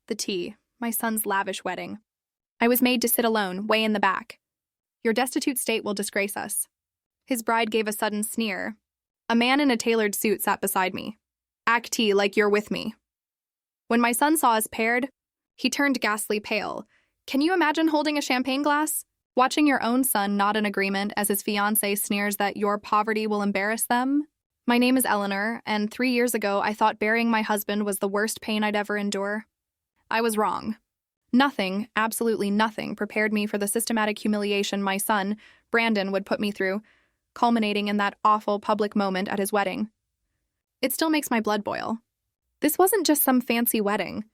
The tea, my son's lavish wedding. I was made to sit alone, way in the back. Your destitute state will disgrace us. His bride gave a sudden sneer. A man in a tailored suit sat beside me. Act tea like you're with me. When my son saw us paired, he turned ghastly pale. Can you imagine holding a champagne glass? Watching your own son nod in agreement as his fiancée sneers that your poverty will embarrass them? My name is Eleanor, and 3 years ago I thought burying my husband was the worst pain I'd ever endure. I was wrong. Nothing, absolutely nothing, prepared me for the systematic humiliation my son, Brandon, would put me through, culminating in that awful public moment at his wedding. It still makes my blood boil. This wasn't just some fancy wedding.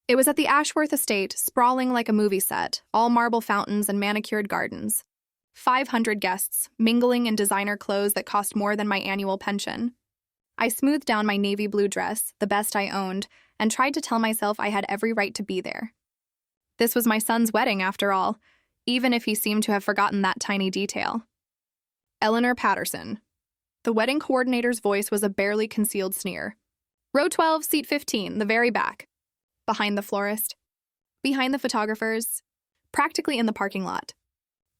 It was at the Ashworth estate, sprawling like a movie set, all marble fountains and manicured gardens. 500 guests, mingling in designer clothes that cost more than my annual pension. I smoothed down my navy blue dress, the best I owned, and tried to tell myself I had every right to be there. This was my son's wedding, after all, even if he seemed to have forgotten that tiny detail. Eleanor Patterson. The wedding coordinator's voice was a barely concealed sneer. Row 12, seat 15, the very back. Behind the florist. Behind the photographers. Practically in the parking lot.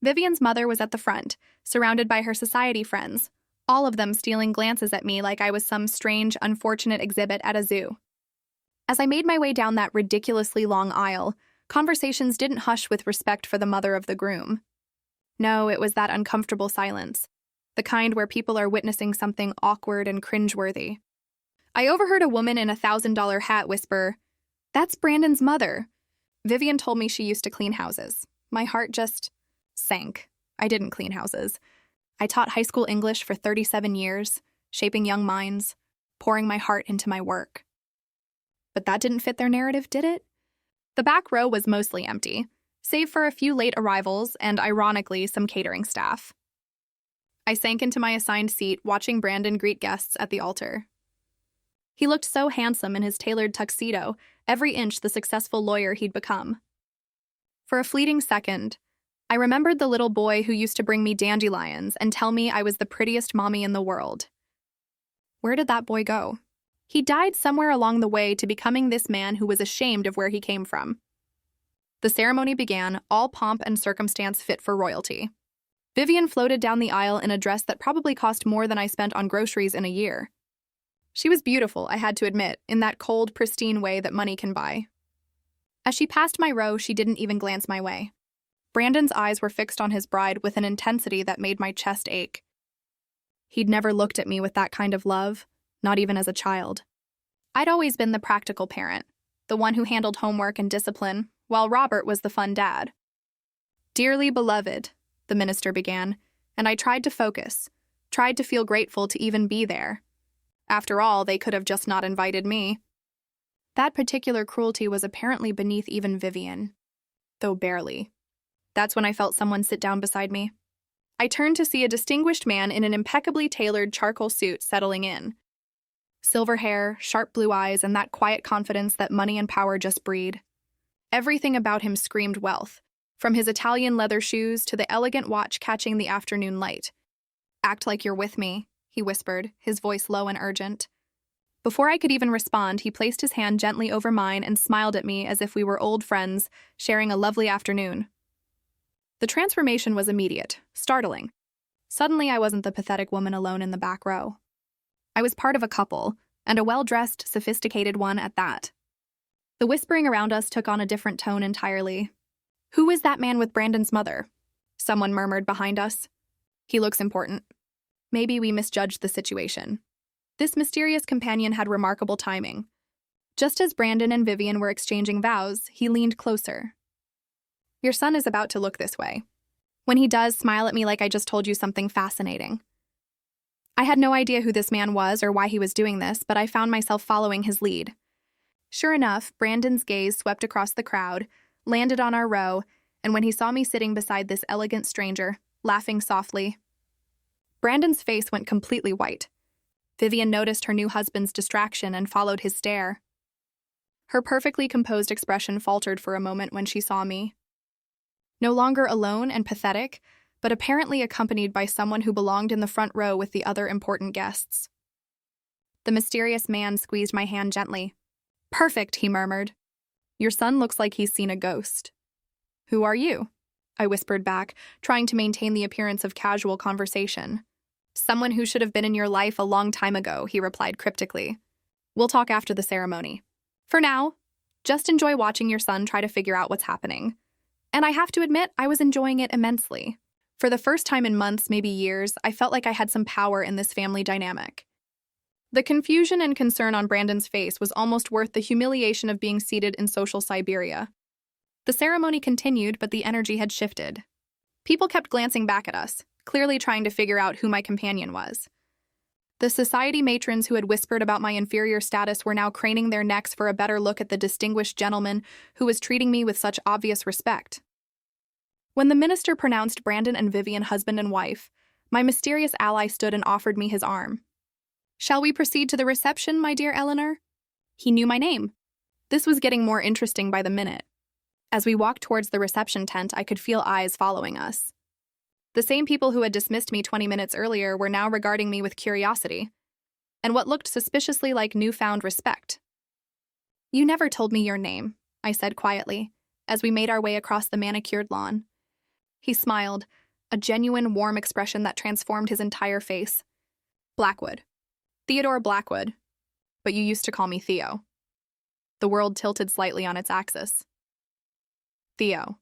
Vivian's mother was at the front, surrounded by her society friends, all of them stealing glances at me like I was some strange, unfortunate exhibit at a zoo. As I made my way down that ridiculously long aisle, conversations didn't hush with respect for the mother of the groom. No, it was that uncomfortable silence, the kind where people are witnessing something awkward and cringeworthy. I overheard a woman in a $1,000 hat whisper, "That's Brandon's mother." Vivian told me she used to clean houses. My heart just sank. I didn't clean houses. I taught high school English for 37 years, shaping young minds, pouring my heart into my work. But that didn't fit their narrative, did it? The back row was mostly empty, save for a few late arrivals and, ironically, some catering staff. I sank into my assigned seat, watching Brandon greet guests at the altar. He looked so handsome in his tailored tuxedo, every inch the successful lawyer he'd become. For a fleeting second, I remembered the little boy who used to bring me dandelions and tell me I was the prettiest mommy in the world. Where did that boy go? He died somewhere along the way to becoming this man who was ashamed of where he came from. The ceremony began, all pomp and circumstance fit for royalty. Vivian floated down the aisle in a dress that probably cost more than I spent on groceries in a year. She was beautiful, I had to admit, in that cold, pristine way that money can buy. As she passed my row, she didn't even glance my way. Brandon's eyes were fixed on his bride with an intensity that made my chest ache. He'd never looked at me with that kind of love, not even as a child. I'd always been the practical parent, the one who handled homework and discipline, while Robert was the fun dad. "Dearly beloved," the minister began, and I tried to focus, tried to feel grateful to even be there. After all, they could have just not invited me. That particular cruelty was apparently beneath even Vivian, though barely. That's when I felt someone sit down beside me. I turned to see a distinguished man in an impeccably tailored charcoal suit settling in. Silver hair, sharp blue eyes, and that quiet confidence that money and power just breed. Everything about him screamed wealth, from his Italian leather shoes to the elegant watch catching the afternoon light. "Act like you're with me," he whispered, his voice low and urgent. Before I could even respond, he placed his hand gently over mine and smiled at me as if we were old friends, sharing a lovely afternoon. The transformation was immediate, startling. Suddenly, I wasn't the pathetic woman alone in the back row. I was part of a couple, and a well-dressed, sophisticated one at that. The whispering around us took on a different tone entirely. "Who is that man with Brandon's mother?" someone murmured behind us. "He looks important." Maybe we misjudged the situation. This mysterious companion had remarkable timing. Just as Brandon and Vivian were exchanging vows, he leaned closer. "Your son is about to look this way. When he does, smile at me like I just told you something fascinating." I had no idea who this man was or why he was doing this, but I found myself following his lead. Sure enough, Brandon's gaze swept across the crowd, landed on our row, and when he saw me sitting beside this elegant stranger, laughing softly, Brandon's face went completely white. Vivian noticed her new husband's distraction and followed his stare. Her perfectly composed expression faltered for a moment when she saw me. No longer alone and pathetic, but apparently accompanied by someone who belonged in the front row with the other important guests. The mysterious man squeezed my hand gently. "Perfect," he murmured. Your son looks like he's seen a ghost." "Who are you?" I whispered back, trying to maintain the appearance of casual conversation. "Someone who should have been in your life a long time ago," he replied cryptically. "We'll talk after the ceremony. For now, just enjoy watching your son try to figure out what's happening." And I have to admit, I was enjoying it immensely. For the first time in months, maybe years, I felt like I had some power in this family dynamic. The confusion and concern on Brandon's face was almost worth the humiliation of being seated in social Siberia. The ceremony continued, but the energy had shifted. People kept glancing back at us, clearly trying to figure out who my companion was. The society matrons who had whispered about my inferior status were now craning their necks for a better look at the distinguished gentleman who was treating me with such obvious respect. When the minister pronounced Brandon and Vivian husband and wife, my mysterious ally stood and offered me his arm. "Shall we proceed to the reception, my dear Eleanor?" He knew my name. This was getting more interesting by the minute. As we walked towards the reception tent, I could feel eyes following us. The same people who had dismissed me 20 minutes earlier were now regarding me with curiosity, and what looked suspiciously like newfound respect. "You never told me your name," I said quietly, as we made our way across the manicured lawn. He smiled, a genuine, warm expression that transformed his entire face. "Blackwood. Theodore Blackwood. But you used to call me Theo." The world tilted slightly on its axis. Theo.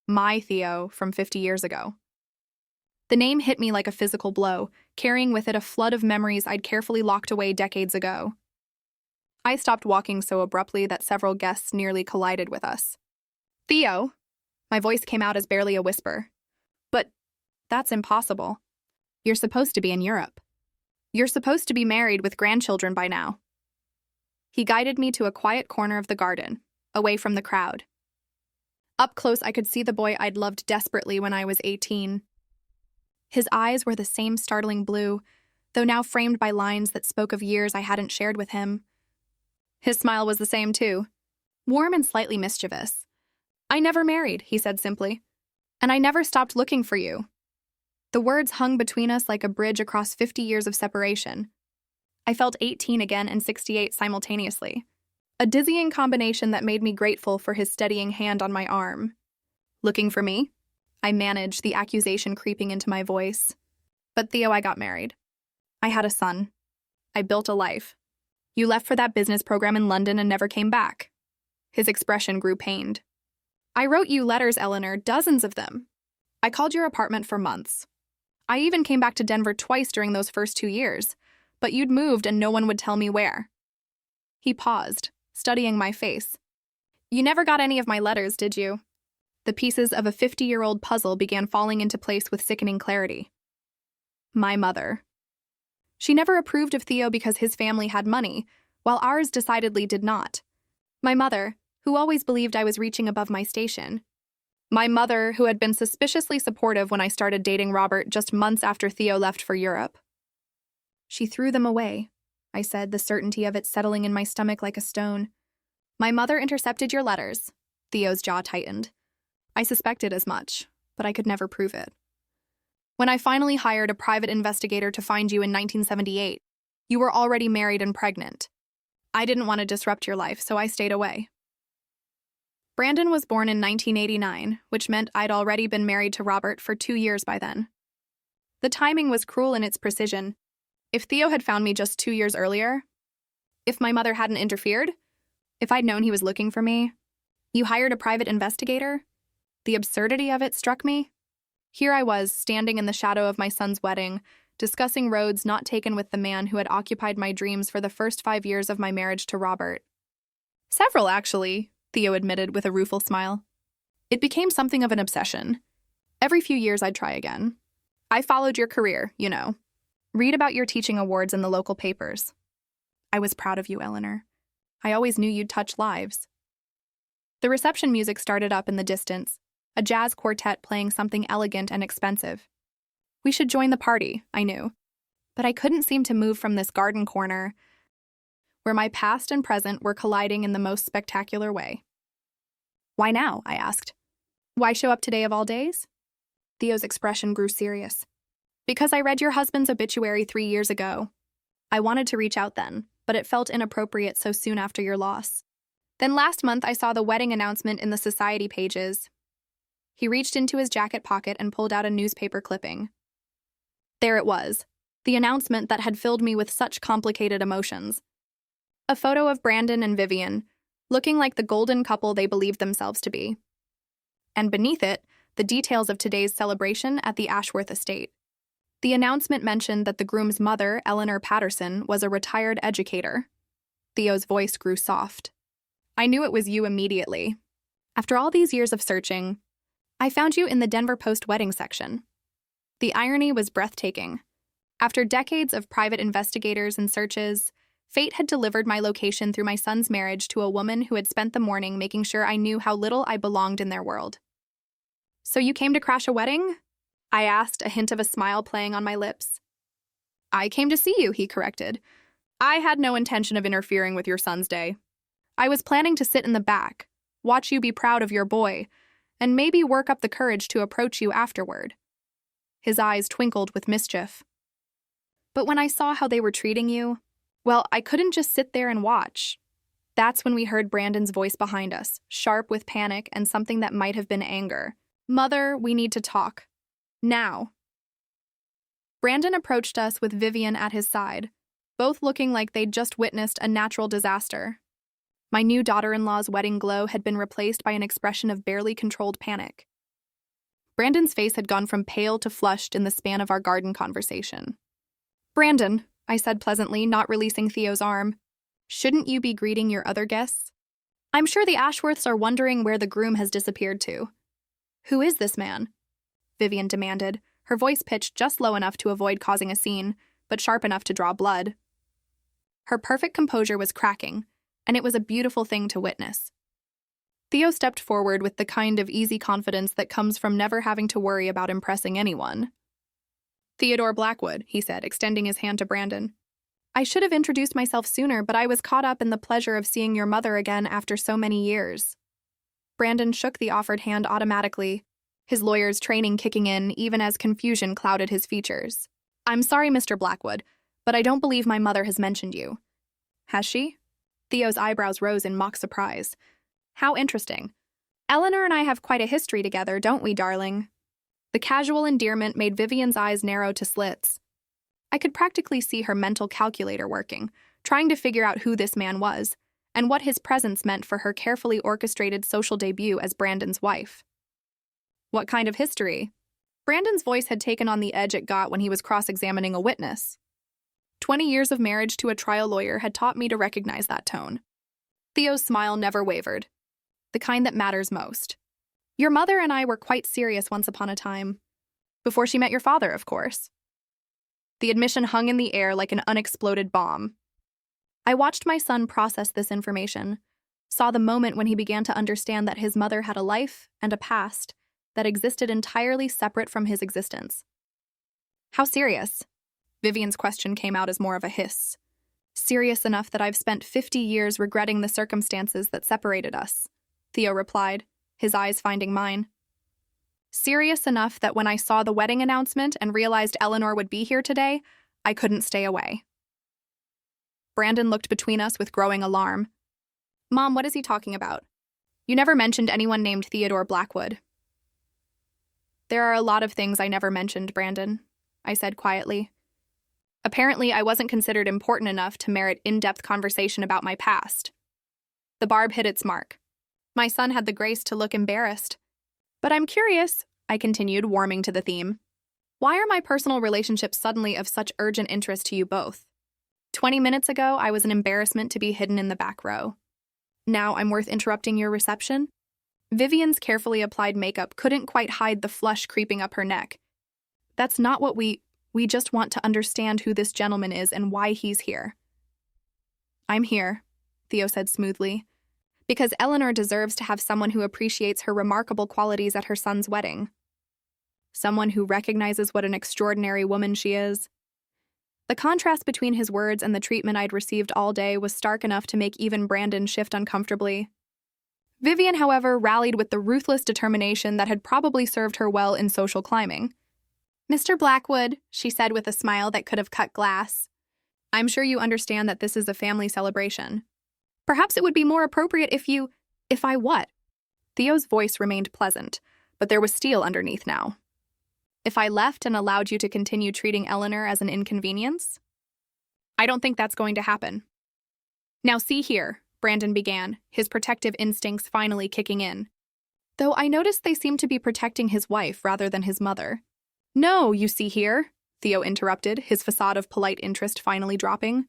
My Theo from 50 years ago. The name hit me like a physical blow, carrying with it a flood of memories I'd carefully locked away decades ago. I stopped walking so abruptly that several guests nearly collided with us. "Theo?" My voice came out as barely a whisper. "But that's impossible. You're supposed to be in Europe. You're supposed to be married with grandchildren by now." He guided me to a quiet corner of the garden, away from the crowd. Up close, I could see the boy I'd loved desperately when I was 18. His eyes were the same startling blue, though now framed by lines that spoke of years I hadn't shared with him. His smile was the same, too, warm and slightly mischievous. "I never married," he said simply, "and I never stopped looking for you." The words hung between us like a bridge across 50 years of separation. I felt 18 again and 68 simultaneously, a dizzying combination that made me grateful for his steadying hand on my arm. "Looking for me?" I managed, the accusation creeping into my voice. "But Theo, I got married. I had a son. I built a life. You left for that business program in London and never came back." His expression grew pained. "I wrote you letters, Eleanor, dozens of them. I called your apartment for months. I even came back to Denver twice during those first 2 years, but you'd moved and no one would tell me where." He paused, studying my face. "You never got any of my letters, did you?" The pieces of a 50-year-old puzzle began falling into place with sickening clarity. My mother. She never approved of Theo because his family had money, while ours decidedly did not. My mother, who always believed I was reaching above my station. My mother, who had been suspiciously supportive when I started dating Robert just months after Theo left for Europe. "She threw them away," I said, the certainty of it settling in my stomach like a stone. "My mother intercepted your letters." Theo's jaw tightened. "I suspected as much, but I could never prove it. When I finally hired a private investigator to find you in 1978, you were already married and pregnant. I didn't want to disrupt your life, so I stayed away." Brandon was born in 1989, which meant I'd already been married to Robert for 2 years by then. The timing was cruel in its precision. If Theo had found me just 2 years earlier, if my mother hadn't interfered, if I'd known he was looking for me, "You hired a private investigator?" The absurdity of it struck me. Here I was, standing in the shadow of my son's wedding, discussing roads not taken with the man who had occupied my dreams for the first 5 years of my marriage to Robert. "Several, actually," Theo admitted with a rueful smile. "It became something of an obsession. Every few years I'd try again. I followed your career, you know. Read about your teaching awards in the local papers. I was proud of you, Eleanor. I always knew you'd touch lives." The reception music started up in the distance, a jazz quartet playing something elegant and expensive. We should join the party, I knew, but I couldn't seem to move from this garden corner where my past and present were colliding in the most spectacular way. "Why now?" I asked. "Why show up today of all days?" Theo's expression grew serious. "Because I read your husband's obituary 3 years ago. I wanted to reach out then, but it felt inappropriate so soon after your loss. Then last month I saw the wedding announcement in the society pages. He reached into his jacket pocket and pulled out a newspaper clipping. There it was, the announcement that had filled me with such complicated emotions. A photo of Brandon and Vivian, looking like the golden couple they believed themselves to be. And beneath it, the details of today's celebration at the Ashworth estate. The announcement mentioned that the groom's mother, Eleanor Patterson, was a retired educator. Theo's voice grew soft. I knew it was you immediately. After all these years of searching, I found you in the Denver Post wedding section. The irony was breathtaking. After decades of private investigators and searches, fate had delivered my location through my son's marriage to a woman who had spent the morning making sure I knew how little I belonged in their world. So you came to crash a wedding? I asked, a hint of a smile playing on my lips. I came to see you, he corrected. I had no intention of interfering with your son's day. I was planning to sit in the back, watch you be proud of your boy, and maybe work up the courage to approach you afterward. His eyes twinkled with mischief. But when I saw how they were treating you, well, I couldn't just sit there and watch. That's when we heard Brandon's voice behind us, sharp with panic and something that might have been anger. Mother, we need to talk. Now. Brandon approached us with Vivian at his side, both looking like they'd just witnessed a natural disaster. My new daughter-in-law's wedding glow had been replaced by an expression of barely controlled panic. Brandon's face had gone from pale to flushed in the span of our garden conversation. Brandon, I said pleasantly, not releasing Theo's arm, shouldn't you be greeting your other guests? I'm sure the Ashworths are wondering where the groom has disappeared to. Who is this man? Vivian demanded, her voice pitched just low enough to avoid causing a scene, but sharp enough to draw blood. Her perfect composure was cracking, and it was a beautiful thing to witness. Theo stepped forward with the kind of easy confidence that comes from never having to worry about impressing anyone. Theodore Blackwood, he said, extending his hand to Brandon. I should have introduced myself sooner, but I was caught up in the pleasure of seeing your mother again after so many years. Brandon shook the offered hand automatically, his lawyer's training kicking in even as confusion clouded his features. I'm sorry, Mr. Blackwood, but I don't believe my mother has mentioned you. Has she? Theo's eyebrows rose in mock surprise. How interesting. Eleanor and I have quite a history together, don't we, darling? The casual endearment made Vivian's eyes narrow to slits. I could practically see her mental calculator working, trying to figure out who this man was, and what his presence meant for her carefully orchestrated social debut as Brandon's wife. What kind of history? Brandon's voice had taken on the edge it got when he was cross-examining a witness. 20 years of marriage to a trial lawyer had taught me to recognize that tone. Theo's smile never wavered. The kind that matters most. Your mother and I were quite serious once upon a time. Before she met your father, of course. The admission hung in the air like an unexploded bomb. I watched my son process this information, saw the moment when he began to understand that his mother had a life and a past that existed entirely separate from his existence. How serious? Vivian's question came out as more of a hiss. Serious enough that I've spent 50 years regretting the circumstances that separated us, Theo replied, his eyes finding mine. Serious enough that when I saw the wedding announcement and realized Eleanor would be here today, I couldn't stay away. Brandon looked between us with growing alarm. Mom, what is he talking about? You never mentioned anyone named Theodore Blackwood. There are a lot of things I never mentioned, Brandon, I said quietly. Apparently, I wasn't considered important enough to merit in-depth conversation about my past. The barb hit its mark. My son had the grace to look embarrassed. But I'm curious, I continued, warming to the theme. Why are my personal relationships suddenly of such urgent interest to you both? 20 minutes ago, I was an embarrassment to be hidden in the back row. Now I'm worth interrupting your reception? Vivian's carefully applied makeup couldn't quite hide the flush creeping up her neck. That's not what we just want to understand who this gentleman is and why he's here. I'm here, Theo said smoothly, because Eleanor deserves to have someone who appreciates her remarkable qualities at her son's wedding. Someone who recognizes what an extraordinary woman she is. The contrast between his words and the treatment I'd received all day was stark enough to make even Brandon shift uncomfortably. Vivian, however, rallied with the ruthless determination that had probably served her well in social climbing. Mr. Blackwood, she said with a smile that could have cut glass, I'm sure you understand that this is a family celebration. Perhaps it would be more appropriate if I what? Theo's voice remained pleasant, but there was steel underneath now. If I left and allowed you to continue treating Eleanor as an inconvenience? I don't think that's going to happen. Now see here, Brandon began, his protective instincts finally kicking in. Though I noticed they seemed to be protecting his wife rather than his mother. No, you see here, Theo interrupted, his facade of polite interest finally dropping.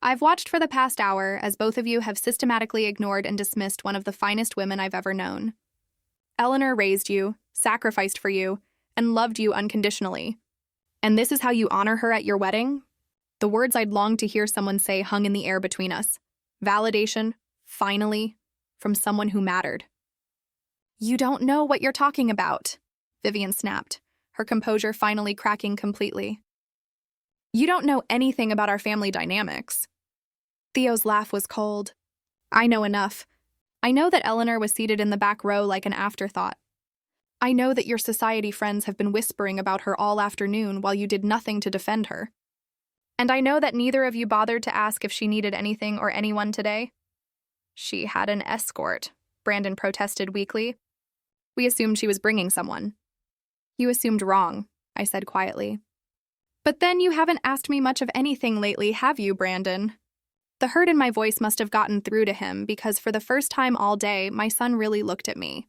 I've watched for the past hour as both of you have systematically ignored and dismissed one of the finest women I've ever known. Eleanor raised you, sacrificed for you, and loved you unconditionally. And this is how you honor her at your wedding? The words I'd longed to hear someone say hung in the air between us. Validation, finally, from someone who mattered. You don't know what you're talking about, Vivian snapped, her composure finally cracking completely. You don't know anything about our family dynamics. Theo's laugh was cold. I know enough. I know that Eleanor was seated in the back row like an afterthought. I know that your society friends have been whispering about her all afternoon while you did nothing to defend her. And I know that neither of you bothered to ask if she needed anything or anyone today. She had an escort, Brandon protested weakly. We assumed she was bringing someone. You assumed wrong, I said quietly. But then you haven't asked me much of anything lately, have you, Brandon? The hurt in my voice must have gotten through to him because for the first time all day, my son really looked at me.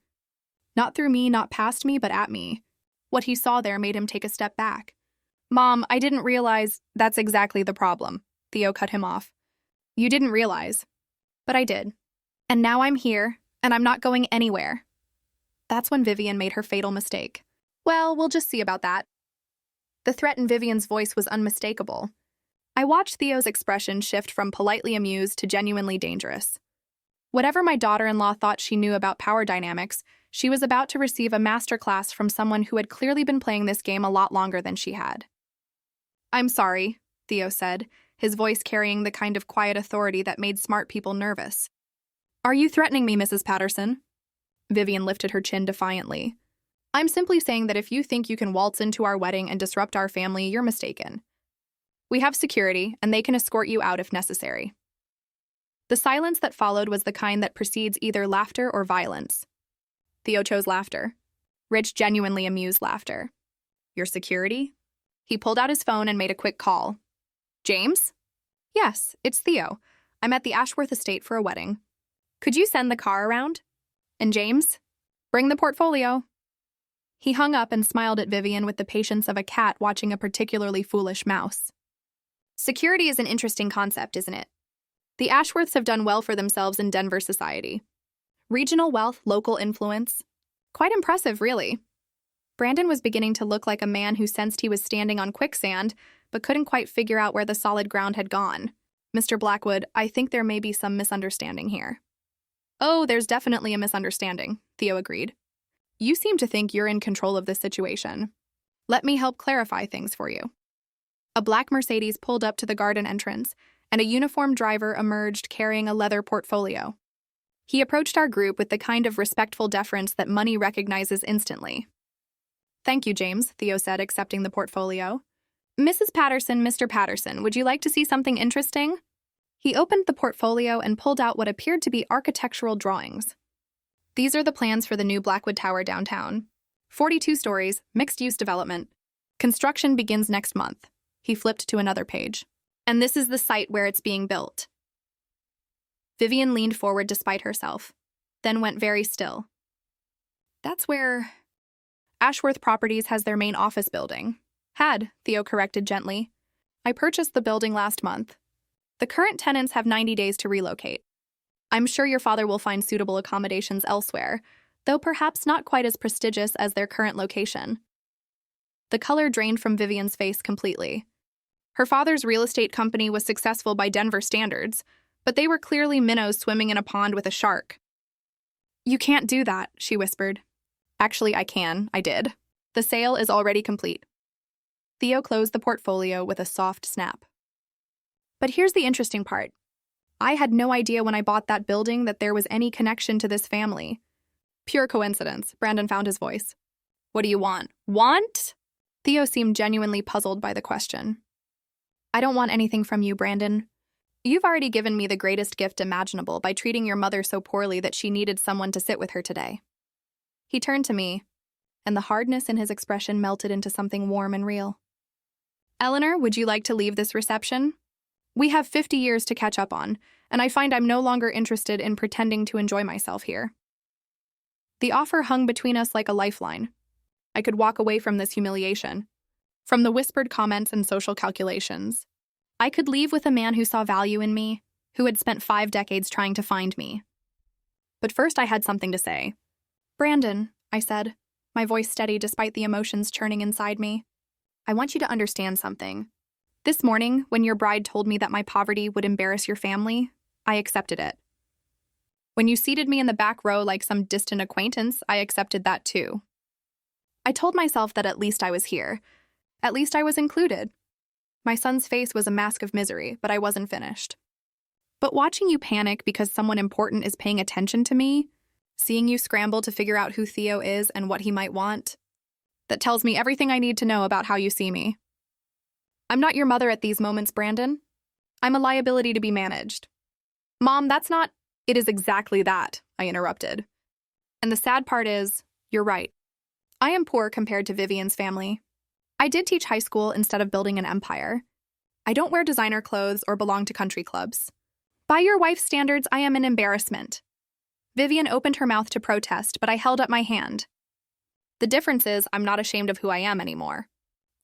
Not through me, not past me, but at me. What he saw there made him take a step back. Mom, I didn't realize that's exactly the problem. Theo cut him off. You didn't realize. But I did. And now I'm here, and I'm not going anywhere. That's when Vivian made her fatal mistake. Well, we'll just see about that. The threat in Vivian's voice was unmistakable. I watched Theo's expression shift from politely amused to genuinely dangerous. Whatever my daughter-in-law thought she knew about power dynamics, she was about to receive a masterclass from someone who had clearly been playing this game a lot longer than she had. I'm sorry, Theo said, his voice carrying the kind of quiet authority that made smart people nervous. Are you threatening me, Mrs. Patterson? Vivian lifted her chin defiantly. I'm simply saying that if you think you can waltz into our wedding and disrupt our family, you're mistaken. We have security, and they can escort you out if necessary. The silence that followed was the kind that precedes either laughter or violence. Theo chose laughter. Rich, genuinely amused laughter. Your security? He pulled out his phone and made a quick call. James? Yes, it's Theo. I'm at the Ashworth estate for a wedding. Could you send the car around? And James? Bring the portfolio. He hung up and smiled at Vivian with the patience of a cat watching a particularly foolish mouse. Security is an interesting concept, isn't it? The Ashworths have done well for themselves in Denver society. Regional wealth, local influence. Quite impressive, really. Brandon was beginning to look like a man who sensed he was standing on quicksand, but couldn't quite figure out where the solid ground had gone. Mr. Blackwood, I think there may be some misunderstanding here. Oh, there's definitely a misunderstanding, Theo agreed. You seem to think you're in control of this situation. Let me help clarify things for you. A black Mercedes pulled up to the garden entrance, and a uniformed driver emerged carrying a leather portfolio. He approached our group with the kind of respectful deference that money recognizes instantly. Thank you, James, Theo said, accepting the portfolio. Mrs. Patterson, Mr. Patterson, would you like to see something interesting? He opened the portfolio and pulled out what appeared to be architectural drawings. These are the plans for the new Blackwood Tower downtown. 42 stories, mixed-use development. Construction begins next month. He flipped to another page. And this is the site where it's being built. Vivian leaned forward despite herself, then went very still. That's where Ashworth Properties has their main office building. Had, Theo corrected gently. I purchased the building last month. The current tenants have 90 days to relocate. I'm sure your father will find suitable accommodations elsewhere, though perhaps not quite as prestigious as their current location. The color drained from Vivian's face completely. Her father's real estate company was successful by Denver standards, but they were clearly minnows swimming in a pond with a shark. You can't do that, she whispered. Actually, I can. I did. The sale is already complete. Theo closed the portfolio with a soft snap. But here's the interesting part. I had no idea when I bought that building that there was any connection to this family. Pure coincidence, Brandon found his voice. What do you want? Want? Theo seemed genuinely puzzled by the question. I don't want anything from you, Brandon. You've already given me the greatest gift imaginable by treating your mother so poorly that she needed someone to sit with her today. He turned to me, and the hardness in his expression melted into something warm and real. Eleanor, would you like to leave this reception? We have 50 years to catch up on, and I find I'm no longer interested in pretending to enjoy myself here. The offer hung between us like a lifeline. I could walk away from this humiliation, from the whispered comments and social calculations. I could leave with a man who saw value in me, who had spent 5 decades trying to find me. But first I had something to say. Brandon, I said, my voice steady despite the emotions churning inside me. I want you to understand something. This morning, when your bride told me that my poverty would embarrass your family, I accepted it. When you seated me in the back row like some distant acquaintance, I accepted that too. I told myself that at least I was here. At least I was included. My son's face was a mask of misery, but I wasn't finished. But watching you panic because someone important is paying attention to me, seeing you scramble to figure out who Theo is and what he might want, that tells me everything I need to know about how you see me. I'm not your mother at these moments, Brandon. I'm a liability to be managed. Mom, that's not— It is exactly that, I interrupted. And the sad part is, you're right. I am poor compared to Vivian's family. I did teach high school instead of building an empire. I don't wear designer clothes or belong to country clubs. By your wife's standards, I am an embarrassment. Vivian opened her mouth to protest, but I held up my hand. The difference is I'm not ashamed of who I am anymore.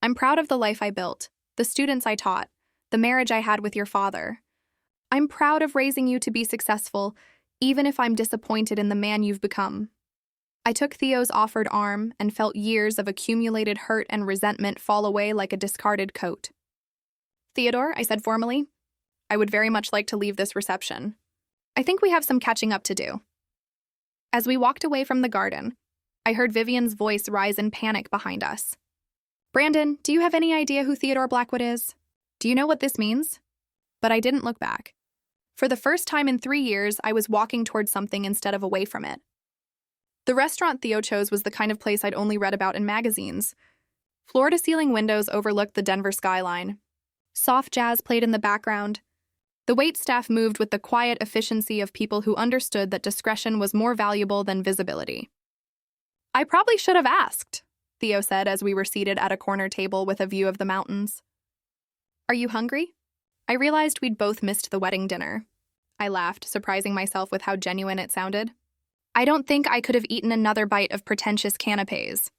I'm proud of the life I built, the students I taught, the marriage I had with your father. I'm proud of raising you to be successful, even if I'm disappointed in the man you've become. I took Theo's offered arm and felt years of accumulated hurt and resentment fall away like a discarded coat. Theodore, I said formally, I would very much like to leave this reception. I think we have some catching up to do. As we walked away from the garden, I heard Vivian's voice rise in panic behind us. Brandon, do you have any idea who Theodore Blackwood is? Do you know what this means? But I didn't look back. For the first time in 3 years, I was walking towards something instead of away from it. The restaurant Theo chose was the kind of place I'd only read about in magazines. Floor-to-ceiling windows overlooked the Denver skyline. Soft jazz played in the background. The waitstaff moved with the quiet efficiency of people who understood that discretion was more valuable than visibility. I probably should have asked, Theo said as we were seated at a corner table with a view of the mountains. Are you hungry? I realized we'd both missed the wedding dinner. I laughed, surprising myself with how genuine it sounded. I don't think I could have eaten another bite of pretentious canapes.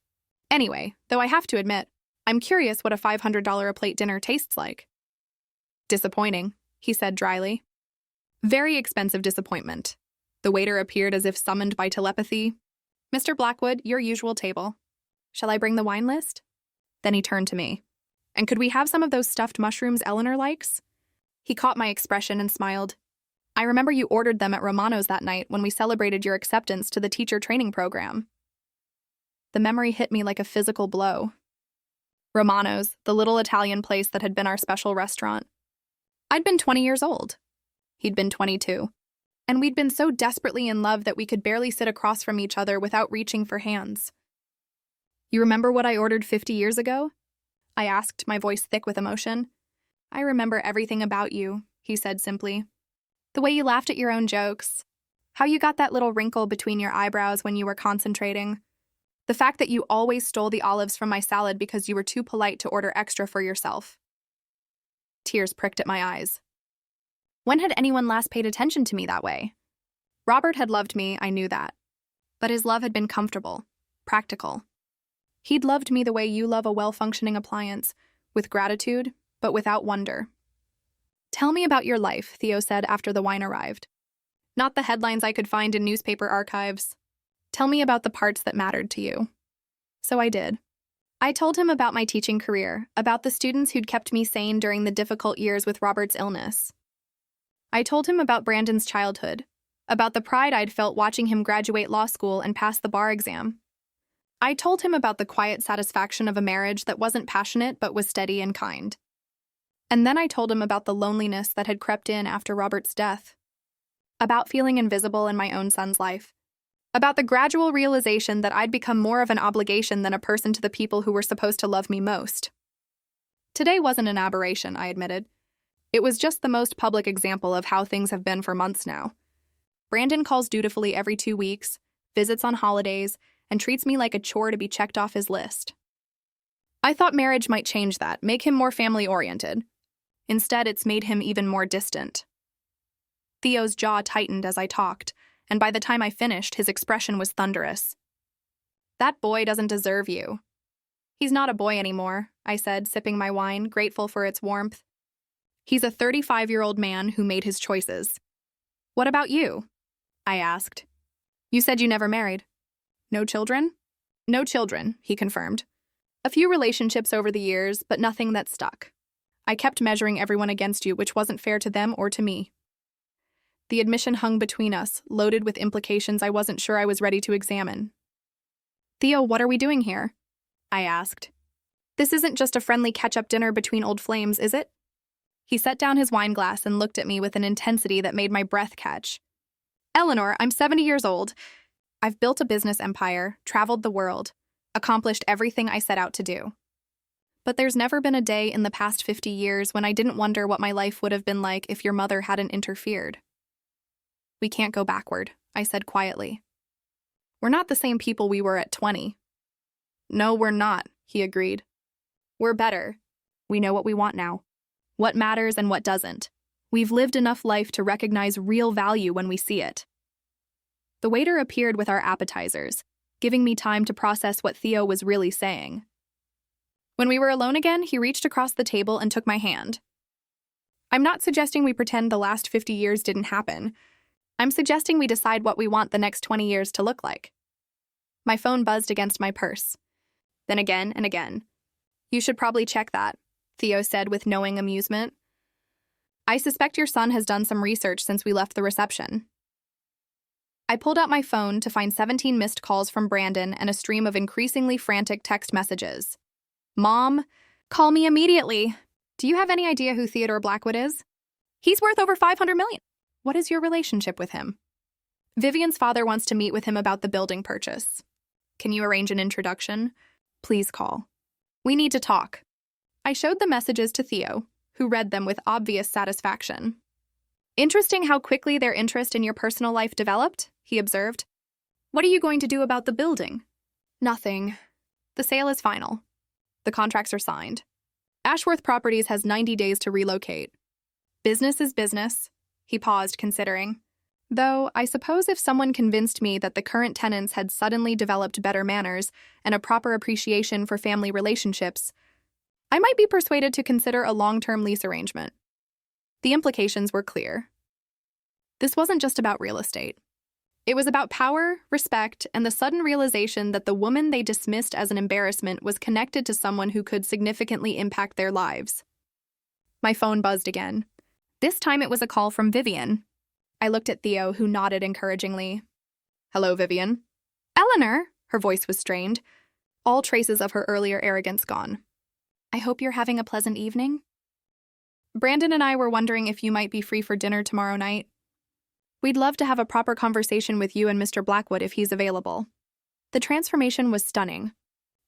Anyway, though I have to admit, I'm curious what a $500 a plate dinner tastes like. Disappointing, he said dryly. Very expensive disappointment. The waiter appeared as if summoned by telepathy. Mr. Blackwood, your usual table. Shall I bring the wine list? Then he turned to me. And could we have some of those stuffed mushrooms Eleanor likes? He caught my expression and smiled. I remember you ordered them at Romano's that night when we celebrated your acceptance to the teacher training program. The memory hit me like a physical blow. Romano's, the little Italian place that had been our special restaurant. I'd been 20 years old. He'd been 22. And we'd been so desperately in love that we could barely sit across from each other without reaching for hands. You remember what I ordered 50 years ago? I asked, my voice thick with emotion. I remember everything about you, he said simply. The way you laughed at your own jokes. How you got that little wrinkle between your eyebrows when you were concentrating. The fact that you always stole the olives from my salad because you were too polite to order extra for yourself. Tears pricked at my eyes. When had anyone last paid attention to me that way? Robert had loved me, I knew that. But his love had been comfortable, practical. He'd loved me the way you love a well-functioning appliance, with gratitude, but without wonder. Tell me about your life, Theo said after the wine arrived. Not the headlines I could find in newspaper archives. Tell me about the parts that mattered to you. So I did. I told him about my teaching career, about the students who'd kept me sane during the difficult years with Robert's illness. I told him about Brandon's childhood, about the pride I'd felt watching him graduate law school and pass the bar exam. I told him about the quiet satisfaction of a marriage that wasn't passionate but was steady and kind. And then I told him about the loneliness that had crept in after Robert's death, about feeling invisible in my own son's life, about the gradual realization that I'd become more of an obligation than a person to the people who were supposed to love me most. Today wasn't an aberration, I admitted. It was just the most public example of how things have been for months now. Brandon calls dutifully every 2 weeks, visits on holidays, and treats me like a chore to be checked off his list. I thought marriage might change that, make him more family-oriented. Instead, it's made him even more distant. Theo's jaw tightened as I talked, and by the time I finished, his expression was thunderous. "That boy doesn't deserve you." "He's not a boy anymore," I said, sipping my wine, grateful for its warmth. "He's a 35-year-old man who made his choices." "What about you?" I asked. "You said you never married." "No children?" "No children," he confirmed. "A few relationships over the years, but nothing that stuck. I kept measuring everyone against you, which wasn't fair to them or to me." The admission hung between us, loaded with implications I wasn't sure I was ready to examine. "Theo, what are we doing here?" I asked. "This isn't just a friendly catch-up dinner between old flames, is it?" He set down his wine glass and looked at me with an intensity that made my breath catch. "Eleanor, I'm 70 years old. I've built a business empire, traveled the world, accomplished everything I set out to do. But there's never been a day in the past 50 years when I didn't wonder what my life would have been like if your mother hadn't interfered." "We can't go backward," I said quietly. "We're not the same people we were at 20. "No, we're not," he agreed. "We're better. We know what we want now, what matters and what doesn't. We've lived enough life to recognize real value when we see it." The waiter appeared with our appetizers, giving me time to process what Theo was really saying. When we were alone again, he reached across the table and took my hand. "I'm not suggesting we pretend the last 50 years didn't happen. I'm suggesting we decide what we want the next 20 years to look like." My phone buzzed against my purse. Then again and again. "You should probably check that," Theo said with knowing amusement. "I suspect your son has done some research since we left the reception." I pulled out my phone to find 17 missed calls from Brandon and a stream of increasingly frantic text messages. "Mom, call me immediately. Do you have any idea who Theodore Blackwood is? He's worth over $500 million. What is your relationship with him? Vivian's father wants to meet with him about the building purchase. Can you arrange an introduction? Please call. We need to talk." I showed the messages to Theo, who read them with obvious satisfaction. "Interesting how quickly their interest in your personal life developed," he observed. "What are you going to do about the building?" "Nothing. The sale is final. The contracts are signed. Ashworth Properties has 90 days to relocate. Business is business." He paused, considering. "Though, I suppose if someone convinced me that the current tenants had suddenly developed better manners and a proper appreciation for family relationships, I might be persuaded to consider a long-term lease arrangement." The implications were clear. This wasn't just about real estate. It was about power, respect, and the sudden realization that the woman they dismissed as an embarrassment was connected to someone who could significantly impact their lives. My phone buzzed again. This time it was a call from Vivian. I looked at Theo, who nodded encouragingly. "Hello, Vivian." "Eleanor," her voice was strained, all traces of her earlier arrogance gone. "I hope you're having a pleasant evening. Brandon and I were wondering if you might be free for dinner tomorrow night. We'd love to have a proper conversation with you and Mr. Blackwood if he's available." The transformation was stunning.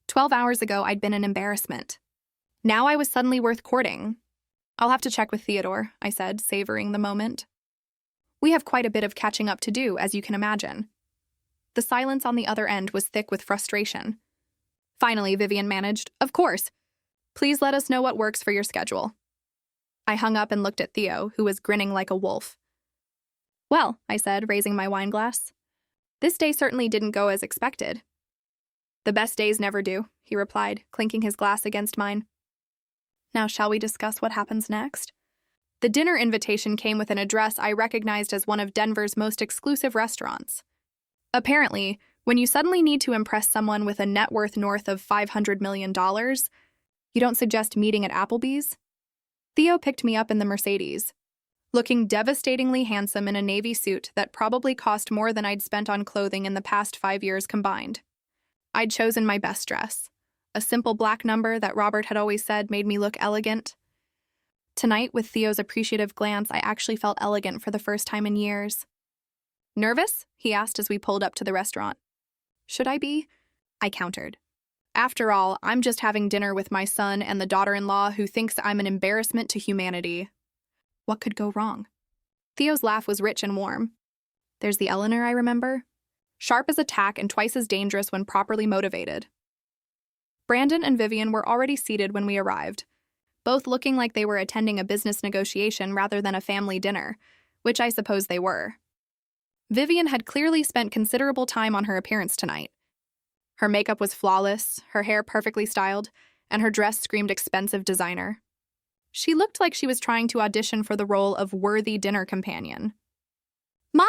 12 hours ago, I'd been an embarrassment. Now I was suddenly worth courting. "I'll have to check with Theodore," I said, savoring the moment. We have quite a bit of catching up to do, as you can imagine. The silence on the other end was thick with frustration. Finally, Vivian managed, "Of course. Please let us know what works for your schedule." I hung up and looked at Theo, who was grinning like a wolf. "Well," I said, raising my wine glass, "this day certainly didn't go as expected." "The best days never do," he replied, clinking his glass against mine. "Now shall we discuss what happens next?" The dinner invitation came with an address I recognized as one of Denver's most exclusive restaurants. Apparently, when you suddenly need to impress someone with a net worth north of $500 million, you don't suggest meeting at Applebee's? Theo picked me up in the Mercedes, looking devastatingly handsome in a navy suit that probably cost more than I'd spent on clothing in the past 5 years combined. I'd chosen my best dress, a simple black number that Robert had always said made me look elegant. Tonight, with Theo's appreciative glance, I actually felt elegant for the first time in years. "Nervous?" he asked as we pulled up to the restaurant. "Should I be?" I countered. "After all, I'm just having dinner with my son and the daughter-in-law who thinks I'm an embarrassment to humanity." What could go wrong? Theo's laugh was rich and warm. There's the Eleanor I remember. Sharp as a tack and twice as dangerous when properly motivated. Brandon and Vivian were already seated when we arrived, both looking like they were attending a business negotiation rather than a family dinner, which I suppose they were. Vivian had clearly spent considerable time on her appearance tonight. Her makeup was flawless, her hair perfectly styled, and her dress screamed expensive designer. She looked like she was trying to audition for the role of worthy dinner companion. "Mom!"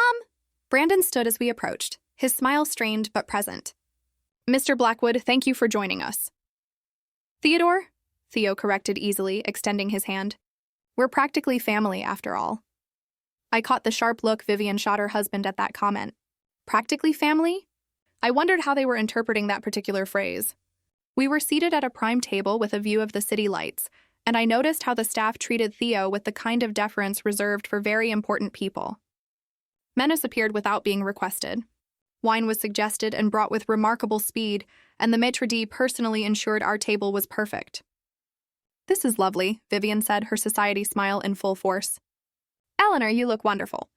Brandon stood as we approached, his smile strained but present. "Mr. Blackwood, thank you for joining us." "Theodore?" Theo corrected easily, extending his hand. "We're practically family, after all." I caught the sharp look Vivian shot her husband at that comment. Practically family? I wondered how they were interpreting that particular phrase. We were seated at a prime table with a view of the city lights, and I noticed how the staff treated Theo with the kind of deference reserved for very important people. Menus appeared without being requested. Wine was suggested and brought with remarkable speed, and the maitre d' personally ensured our table was perfect. "This is lovely," Vivian said, her society smile in full force. "Eleanor, you look wonderful.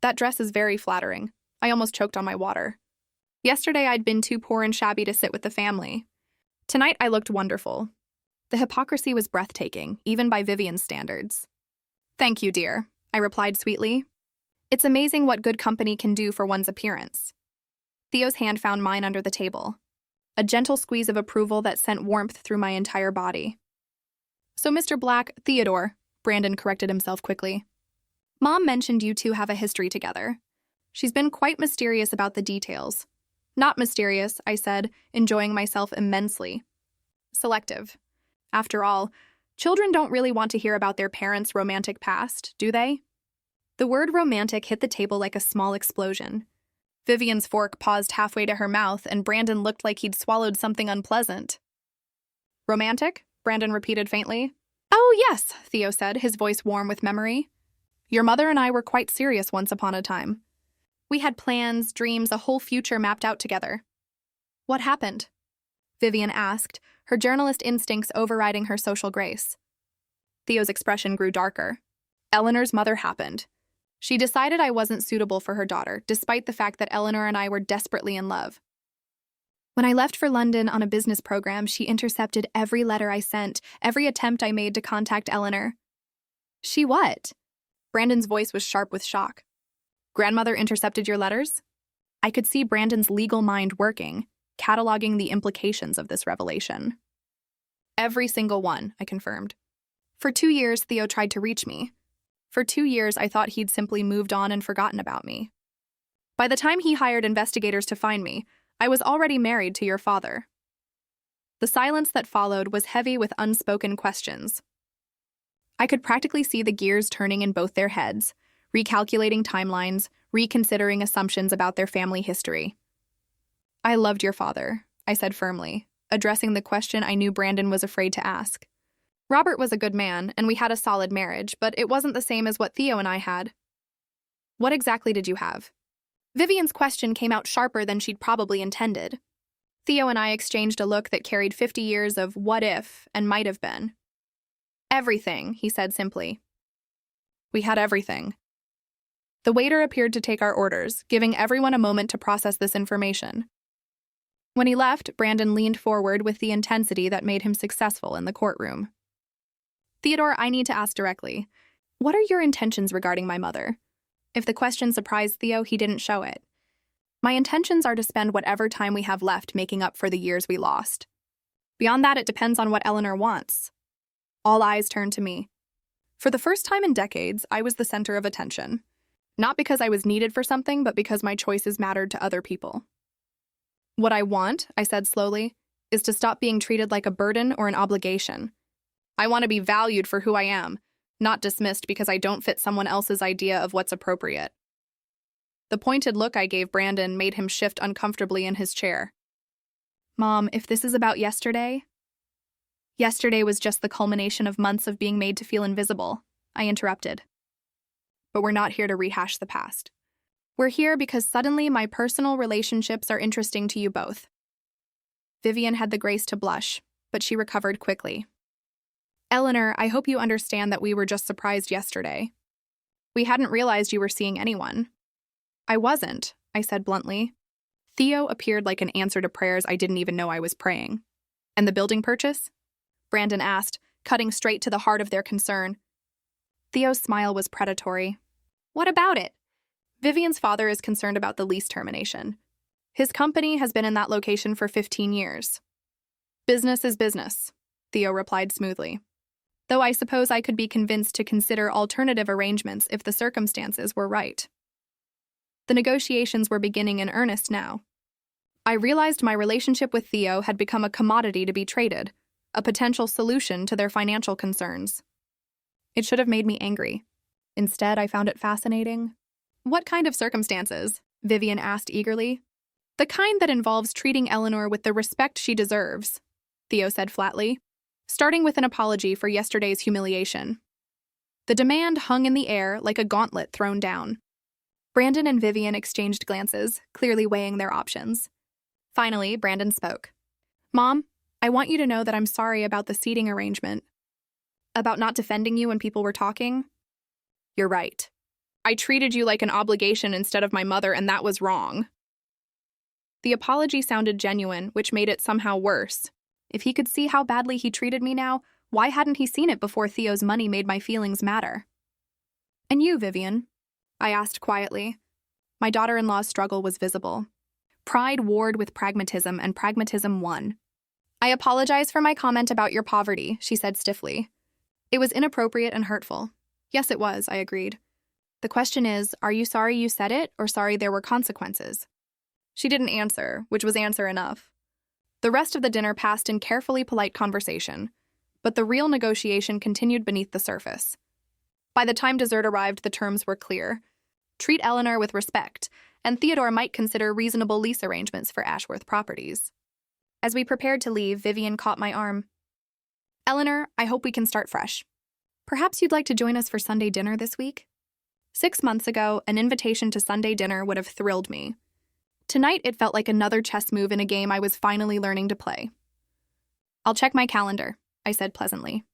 That dress is very flattering. I almost choked on my water. Yesterday I'd been too poor and shabby to sit with the family. Tonight I looked wonderful." The hypocrisy was breathtaking, even by Vivian's standards. "Thank you, dear," I replied sweetly. "It's amazing what good company can do for one's appearance." Theo's hand found mine under the table, a gentle squeeze of approval that sent warmth through my entire body. "So Mr. Theodore," Brandon corrected himself quickly. "Mom mentioned you two have a history together. She's been quite mysterious about the details." "Not mysterious," I said, enjoying myself immensely. "Selective. After all, children don't really want to hear about their parents' romantic past, do they?" The word romantic hit the table like a small explosion. Vivian's fork paused halfway to her mouth, and Brandon looked like he'd swallowed something unpleasant. "Romantic?" Brandon repeated faintly. "Oh, yes," Theo said, his voice warm with memory. "Your mother and I were quite serious once upon a time. We had plans, dreams, a whole future mapped out together." "What happened?" Vivian asked, her journalist instincts overriding her social grace. Theo's expression grew darker. "Eleanor's mother happened. She decided I wasn't suitable for her daughter, despite the fact that Eleanor and I were desperately in love. When I left for London on a business program, she intercepted every letter I sent, every attempt I made to contact Eleanor." "She what?" Brandon's voice was sharp with shock. "Grandmother intercepted your letters?" I could see Brandon's legal mind working, cataloging the implications of this revelation. "Every single one," I confirmed. "For 2 years, Theo tried to reach me. For 2 years, I thought he'd simply moved on and forgotten about me. By the time he hired investigators to find me, I was already married to your father." The silence that followed was heavy with unspoken questions. I could practically see the gears turning in both their heads, recalculating timelines, reconsidering assumptions about their family history. "I loved your father," I said firmly, addressing the question I knew Brandon was afraid to ask. "Robert was a good man, and we had a solid marriage, but it wasn't the same as what Theo and I had." "What exactly did you have?" Vivian's question came out sharper than she'd probably intended. Theo and I exchanged a look that carried 50 years of what if and might have been. "Everything," he said simply. "We had everything." The waiter appeared to take our orders, giving everyone a moment to process this information. When he left, Brandon leaned forward with the intensity that made him successful in the courtroom. "Theodore, I need to ask directly. What are your intentions regarding my mother?" If the question surprised Theo, he didn't show it. "My intentions are to spend whatever time we have left making up for the years we lost. Beyond that, it depends on what Eleanor wants." All eyes turned to me. For the first time in decades, I was the center of attention. Not because I was needed for something, but because my choices mattered to other people. "What I want," I said slowly, "is to stop being treated like a burden or an obligation. I want to be valued for who I am, not dismissed because I don't fit someone else's idea of what's appropriate." The pointed look I gave Brandon made him shift uncomfortably in his chair. "Mom, if this is about yesterday..." "Yesterday was just the culmination of months of being made to feel invisible," I interrupted. "But we're not here to rehash the past. We're here because suddenly my personal relationships are interesting to you both." Vivian had the grace to blush, but she recovered quickly. "Eleanor, I hope you understand that we were just surprised yesterday. We hadn't realized you were seeing anyone. I wasn't, I said bluntly. Theo appeared like an answer to prayers I didn't even know I was praying. And the building purchase? Brandon asked, cutting straight to the heart of their concern. Theo's smile was predatory. What about it? Vivian's father is concerned about the lease termination. His company has been in that location for 15 years. Business is business, Theo replied smoothly. Though I suppose I could be convinced to consider alternative arrangements if the circumstances were right. The negotiations were beginning in earnest now. I realized my relationship with Theo had become a commodity to be traded, a potential solution to their financial concerns. It should have made me angry. Instead, I found it fascinating. What kind of circumstances? Vivian asked eagerly. The kind that involves treating Eleanor with the respect she deserves, Theo said flatly, starting with an apology for yesterday's humiliation. The demand hung in the air like a gauntlet thrown down. Brandon and Vivian exchanged glances, clearly weighing their options. Finally, Brandon spoke. Mom, I want you to know that I'm sorry about the seating arrangement. About not defending you when people were talking? You're right. I treated you like an obligation instead of my mother, and that was wrong. The apology sounded genuine, which made it somehow worse. If he could see how badly he treated me now, why hadn't he seen it before Theo's money made my feelings matter? And you, Vivian? I asked quietly. My daughter-in-law's struggle was visible. Pride warred with pragmatism, and pragmatism won. I apologize for my comment about your poverty, she said stiffly. It was inappropriate and hurtful. Yes, it was, I agreed. The question is, are you sorry you said it, or sorry there were consequences? She didn't answer, which was answer enough. The rest of the dinner passed in carefully polite conversation, but the real negotiation continued beneath the surface. By the time dessert arrived, the terms were clear. Treat Eleanor with respect, and Theodore might consider reasonable lease arrangements for Ashworth properties. As we prepared to leave, Vivian caught my arm. Eleanor, I hope we can start fresh. Perhaps you'd like to join us for Sunday dinner this week? 6 months ago, an invitation to Sunday dinner would have thrilled me. Tonight, it felt like another chess move in a game I was finally learning to play. I'll check my calendar, I said pleasantly.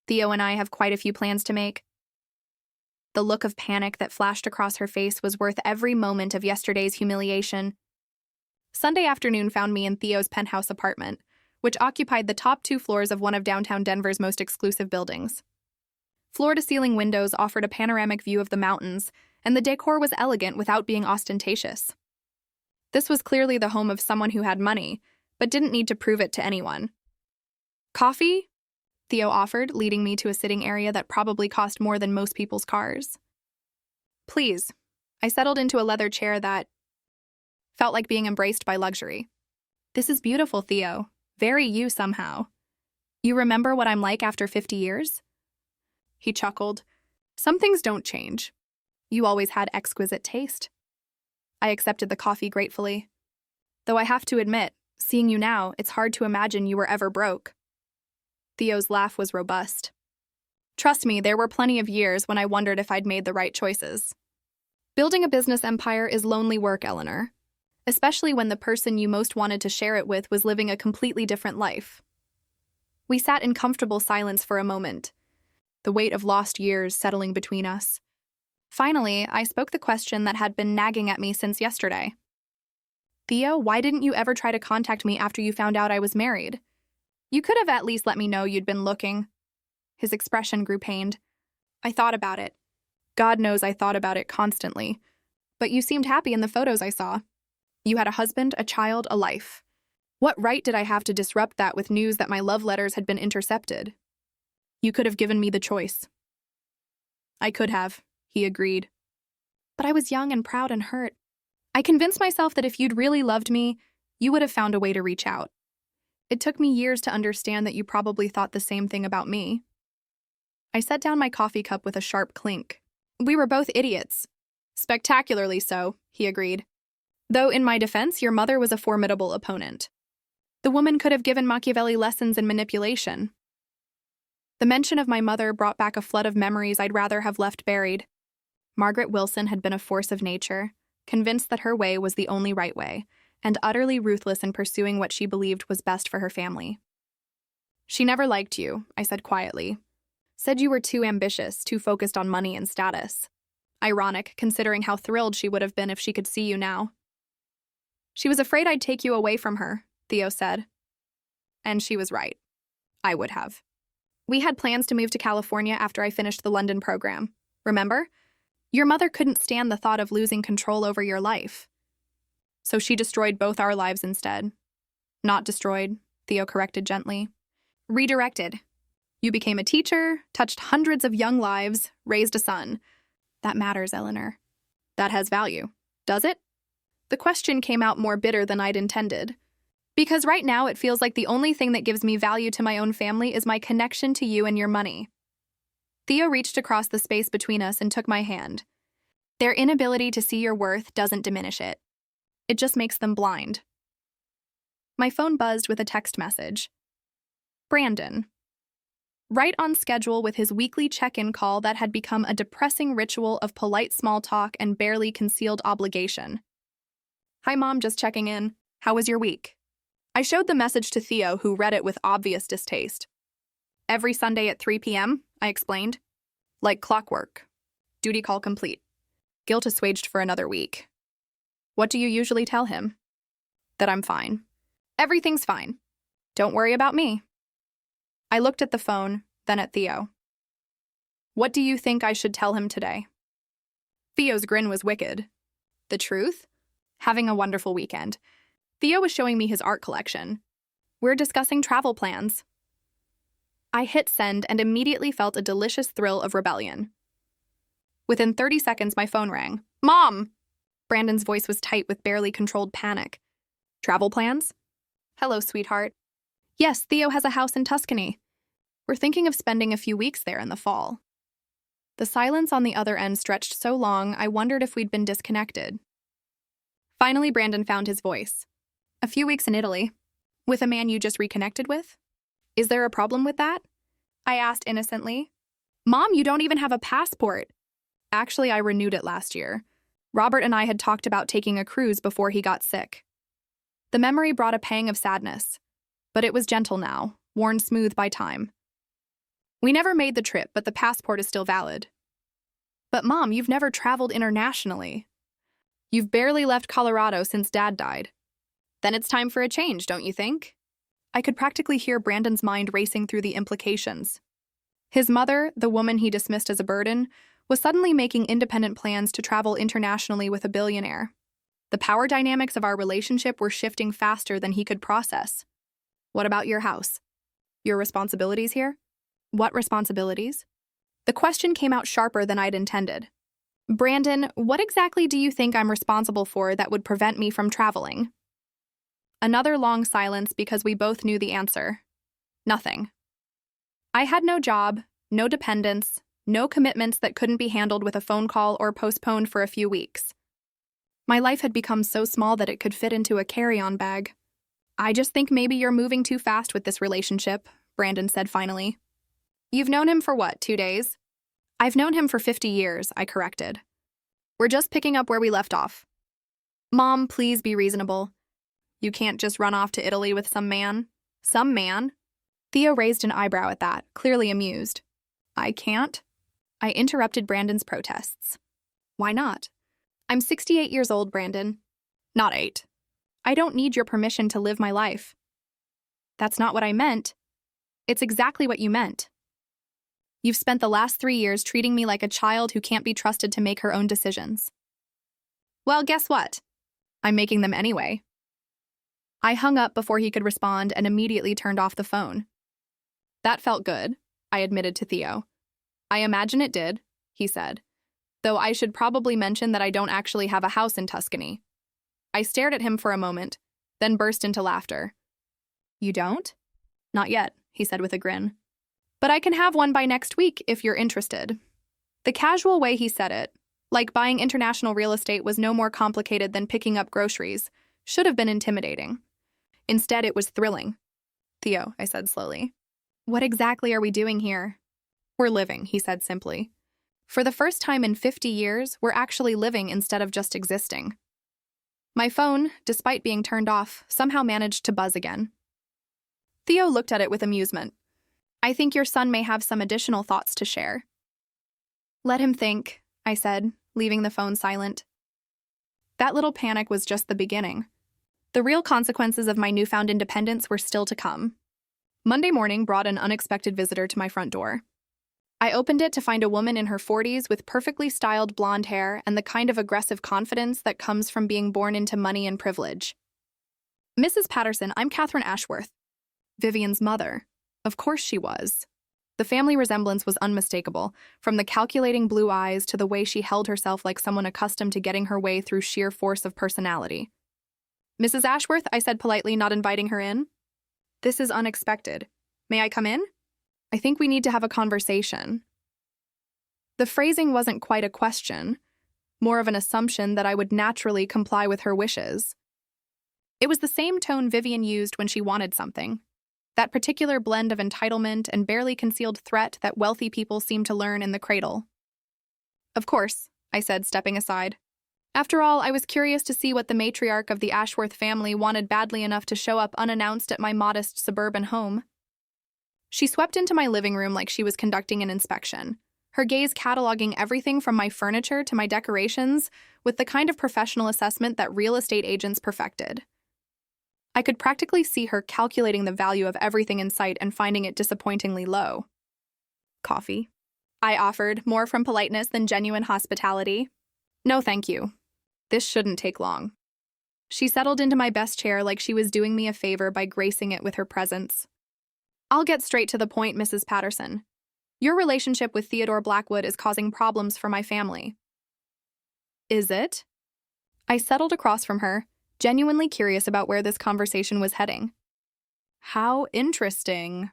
Theo and I have quite a few plans to make. The look of panic that flashed across her face was worth every moment of yesterday's humiliation. Sunday afternoon found me in Theo's penthouse apartment, which occupied the top 2 floors of one of downtown Denver's most exclusive buildings. Floor-to-ceiling windows offered a panoramic view of the mountains, and the decor was elegant without being ostentatious. This was clearly the home of someone who had money, but didn't need to prove it to anyone. Coffee? Theo offered, leading me to a sitting area that probably cost more than most people's cars. Please. I settled into a leather chair that felt like being embraced by luxury. This is beautiful, Theo. Very you somehow. You remember what I'm like after 50 years? He chuckled. Some things don't change. You always had exquisite taste. I accepted the coffee gratefully. Though I have to admit, seeing you now, it's hard to imagine you were ever broke. Theo's laugh was robust. Trust me, there were plenty of years when I wondered if I'd made the right choices. Building a business empire is lonely work, Eleanor. Especially when the person you most wanted to share it with was living a completely different life. We sat in comfortable silence for a moment, the weight of lost years settling between us. Finally, I spoke the question that had been nagging at me since yesterday. Theo, why didn't you ever try to contact me after you found out I was married? You could have at least let me know you'd been looking. His expression grew pained. I thought about it. God knows I thought about it constantly. But you seemed happy in the photos I saw. You had a husband, a child, a life. What right did I have to disrupt that with news that my love letters had been intercepted? You could have given me the choice. I could have, he agreed. But I was young and proud and hurt. I convinced myself that if you'd really loved me, you would have found a way to reach out. It took me years to understand that you probably thought the same thing about me. I set down my coffee cup with a sharp clink. We were both idiots. Spectacularly so, he agreed. Though in my defense, your mother was a formidable opponent. The woman could have given Machiavelli lessons in manipulation. The mention of my mother brought back a flood of memories I'd rather have left buried. Margaret Wilson had been a force of nature, convinced that her way was the only right way, and utterly ruthless in pursuing what she believed was best for her family. She never liked you, I said quietly. Said you were too ambitious, too focused on money and status. Ironic, considering how thrilled she would have been if she could see you now. She was afraid I'd take you away from her, Theo said. And she was right. I would have. We had plans to move to California after I finished the London program. Remember? Your mother couldn't stand the thought of losing control over your life. So she destroyed both our lives instead. Not destroyed, Theo corrected gently. Redirected. You became a teacher, touched hundreds of young lives, raised a son. That matters, Eleanor. That has value. Does it? The question came out more bitter than I'd intended. Because right now it feels like the only thing that gives me value to my own family is my connection to you and your money. Theo reached across the space between us and took my hand. Their inability to see your worth doesn't diminish it. It just makes them blind. My phone buzzed with a text message. Brandon. Right on schedule with his weekly check-in call that had become a depressing ritual of polite small talk and barely concealed obligation. Hi, Mom, just checking in. How was your week? I showed the message to Theo, who read it with obvious distaste. Every Sunday at 3 p.m., I explained. Like clockwork. Duty call complete. Guilt assuaged for another week. What do you usually tell him? That I'm fine. Everything's fine. Don't worry about me. I looked at the phone, then at Theo. What do you think I should tell him today? Theo's grin was wicked. The truth? Having a wonderful weekend. Theo was showing me his art collection. We're discussing travel plans. I hit send and immediately felt a delicious thrill of rebellion. Within 30 seconds, my phone rang. Mom! Brandon's voice was tight with barely controlled panic. Travel plans? Hello, sweetheart. Yes, Theo has a house in Tuscany. We're thinking of spending a few weeks there in the fall. The silence on the other end stretched so long, I wondered if we'd been disconnected. Finally, Brandon found his voice. A few weeks in Italy. With a man you just reconnected with? Is there a problem with that? I asked innocently. Mom, you don't even have a passport. Actually, I renewed it last year. Robert and I had talked about taking a cruise before he got sick. The memory brought a pang of sadness, but it was gentle now, worn smooth by time. We never made the trip, but the passport is still valid. But Mom, you've never traveled internationally. You've barely left Colorado since Dad died. Then it's time for a change, don't you think? I could practically hear Brandon's mind racing through the implications. His mother, the woman he dismissed as a burden, was suddenly making independent plans to travel internationally with a billionaire. The power dynamics of our relationship were shifting faster than he could process. What about your house? Your responsibilities here? What responsibilities? The question came out sharper than I'd intended. Brandon, what exactly do you think I'm responsible for that would prevent me from traveling? Another long silence because we both knew the answer. Nothing. I had no job, no dependents, no commitments that couldn't be handled with a phone call or postponed for a few weeks. My life had become so small that it could fit into a carry-on bag. I just think maybe you're moving too fast with this relationship, Brandon said finally. You've known him for what, 2 days? I've known him for 50 years, I corrected. We're just picking up where we left off. Mom, please be reasonable. You can't just run off to Italy with some man. Some man? Theo raised an eyebrow at that, clearly amused. I can't? I interrupted Brandon's protests. Why not? I'm 68 years old, Brandon. Not 8. I don't need your permission to live my life. That's not what I meant. It's exactly what you meant. You've spent the last 3 years treating me like a child who can't be trusted to make her own decisions. Well, guess what? I'm making them anyway. I hung up before he could respond and immediately turned off the phone. That felt good, I admitted to Theo. I imagine it did, he said, though I should probably mention that I don't actually have a house in Tuscany. I stared at him for a moment, then burst into laughter. You don't? Not yet, he said with a grin. But I can have one by next week if you're interested. The casual way he said it, like buying international real estate was no more complicated than picking up groceries, should have been intimidating. Instead, it was thrilling. Theo, I said slowly. What exactly are we doing here? We're living, he said simply. For the first time in 50 years, we're actually living instead of just existing. My phone, despite being turned off, somehow managed to buzz again. Theo looked at it with amusement. I think your son may have some additional thoughts to share. Let him think, I said, leaving the phone silent. That little panic was just the beginning. The real consequences of my newfound independence were still to come. Monday morning brought an unexpected visitor to my front door. I opened it to find a woman in her 40s with perfectly styled blonde hair and the kind of aggressive confidence that comes from being born into money and privilege. "Mrs. Patterson, I'm Catherine Ashworth." Vivian's mother. Of course she was. The family resemblance was unmistakable, from the calculating blue eyes to the way she held herself like someone accustomed to getting her way through sheer force of personality. "Mrs. Ashworth," I said politely, not inviting her in. "This is unexpected. May I come in? I think we need to have a conversation." The phrasing wasn't quite a question, more of an assumption that I would naturally comply with her wishes. It was the same tone Vivian used when she wanted something. That particular blend of entitlement and barely concealed threat that wealthy people seem to learn in the cradle. "Of course," I said, stepping aside. After all, I was curious to see what the matriarch of the Ashworth family wanted badly enough to show up unannounced at my modest suburban home. She swept into my living room like she was conducting an inspection, her gaze cataloging everything from my furniture to my decorations with the kind of professional assessment that real estate agents perfected. I could practically see her calculating the value of everything in sight and finding it disappointingly low. "Coffee?" I offered, more from politeness than genuine hospitality. "No, thank you. This shouldn't take long." She settled into my best chair like she was doing me a favor by gracing it with her presence. "I'll get straight to the point, Mrs. Patterson. Your relationship with Theodore Blackwood is causing problems for my family." "Is it?" I settled across from her, genuinely curious about where this conversation was heading. "How interesting."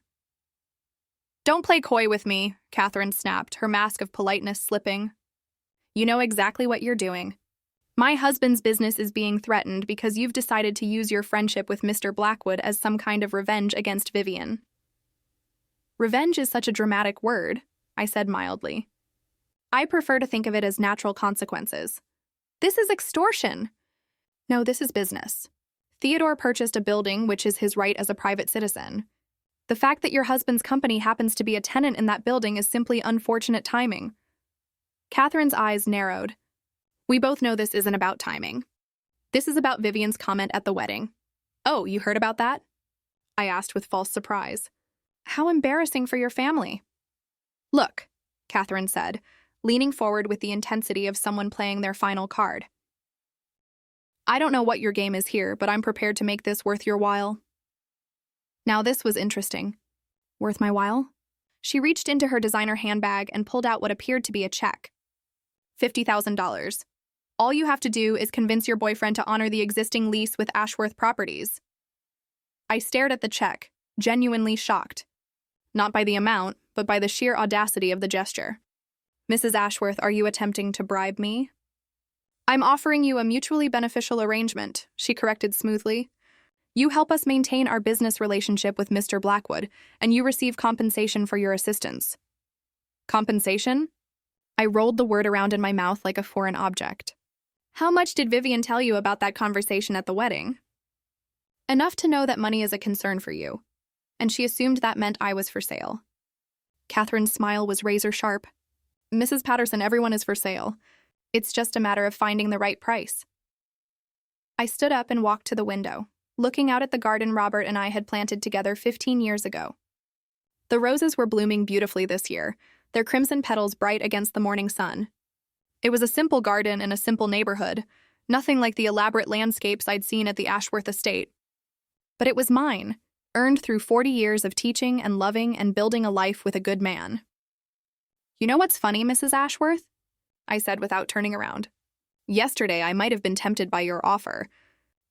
"Don't play coy with me," Catherine snapped, her mask of politeness slipping. "You know exactly what you're doing. My husband's business is being threatened because you've decided to use your friendship with Mr. Blackwood as some kind of revenge against Vivian." "Revenge is such a dramatic word," I said mildly. "I prefer to think of it as natural consequences. This is extortion." "No, this is business. Theodore purchased a building, which is his right as a private citizen. The fact that your husband's company happens to be a tenant in that building is simply unfortunate timing." Catherine's eyes narrowed. "We both know this isn't about timing. This is about Vivian's comment at the wedding." "Oh, you heard about that?" I asked with false surprise. "How embarrassing for your family." "Look," Catherine said, leaning forward with the intensity of someone playing their final card. "I don't know what your game is here, but I'm prepared to make this worth your while." Now this was interesting. Worth my while? She reached into her designer handbag and pulled out what appeared to be a check. $50,000. All you have to do is convince your boyfriend to honor the existing lease with Ashworth Properties. I stared at the check, genuinely shocked. Not by the amount, but by the sheer audacity of the gesture. "Mrs. Ashworth, are you attempting to bribe me?" "I'm offering you a mutually beneficial arrangement," she corrected smoothly. "You help us maintain our business relationship with Mr. Blackwood, and you receive compensation for your assistance." "Compensation?" I rolled the word around in my mouth like a foreign object. "How much did Vivian tell you about that conversation at the wedding?" "Enough to know that money is a concern for you," and she assumed that meant I was for sale. Catherine's smile was razor sharp. "Mrs. Patterson, everyone is for sale. It's just a matter of finding the right price." I stood up and walked to the window, looking out at the garden Robert and I had planted together 15 years ago. The roses were blooming beautifully this year, their crimson petals bright against the morning sun. It was a simple garden in a simple neighborhood, nothing like the elaborate landscapes I'd seen at the Ashworth estate. But it was mine, earned through 40 years of teaching and loving and building a life with a good man. "You know what's funny, Mrs. Ashworth?" I said without turning around. "Yesterday I might have been tempted by your offer.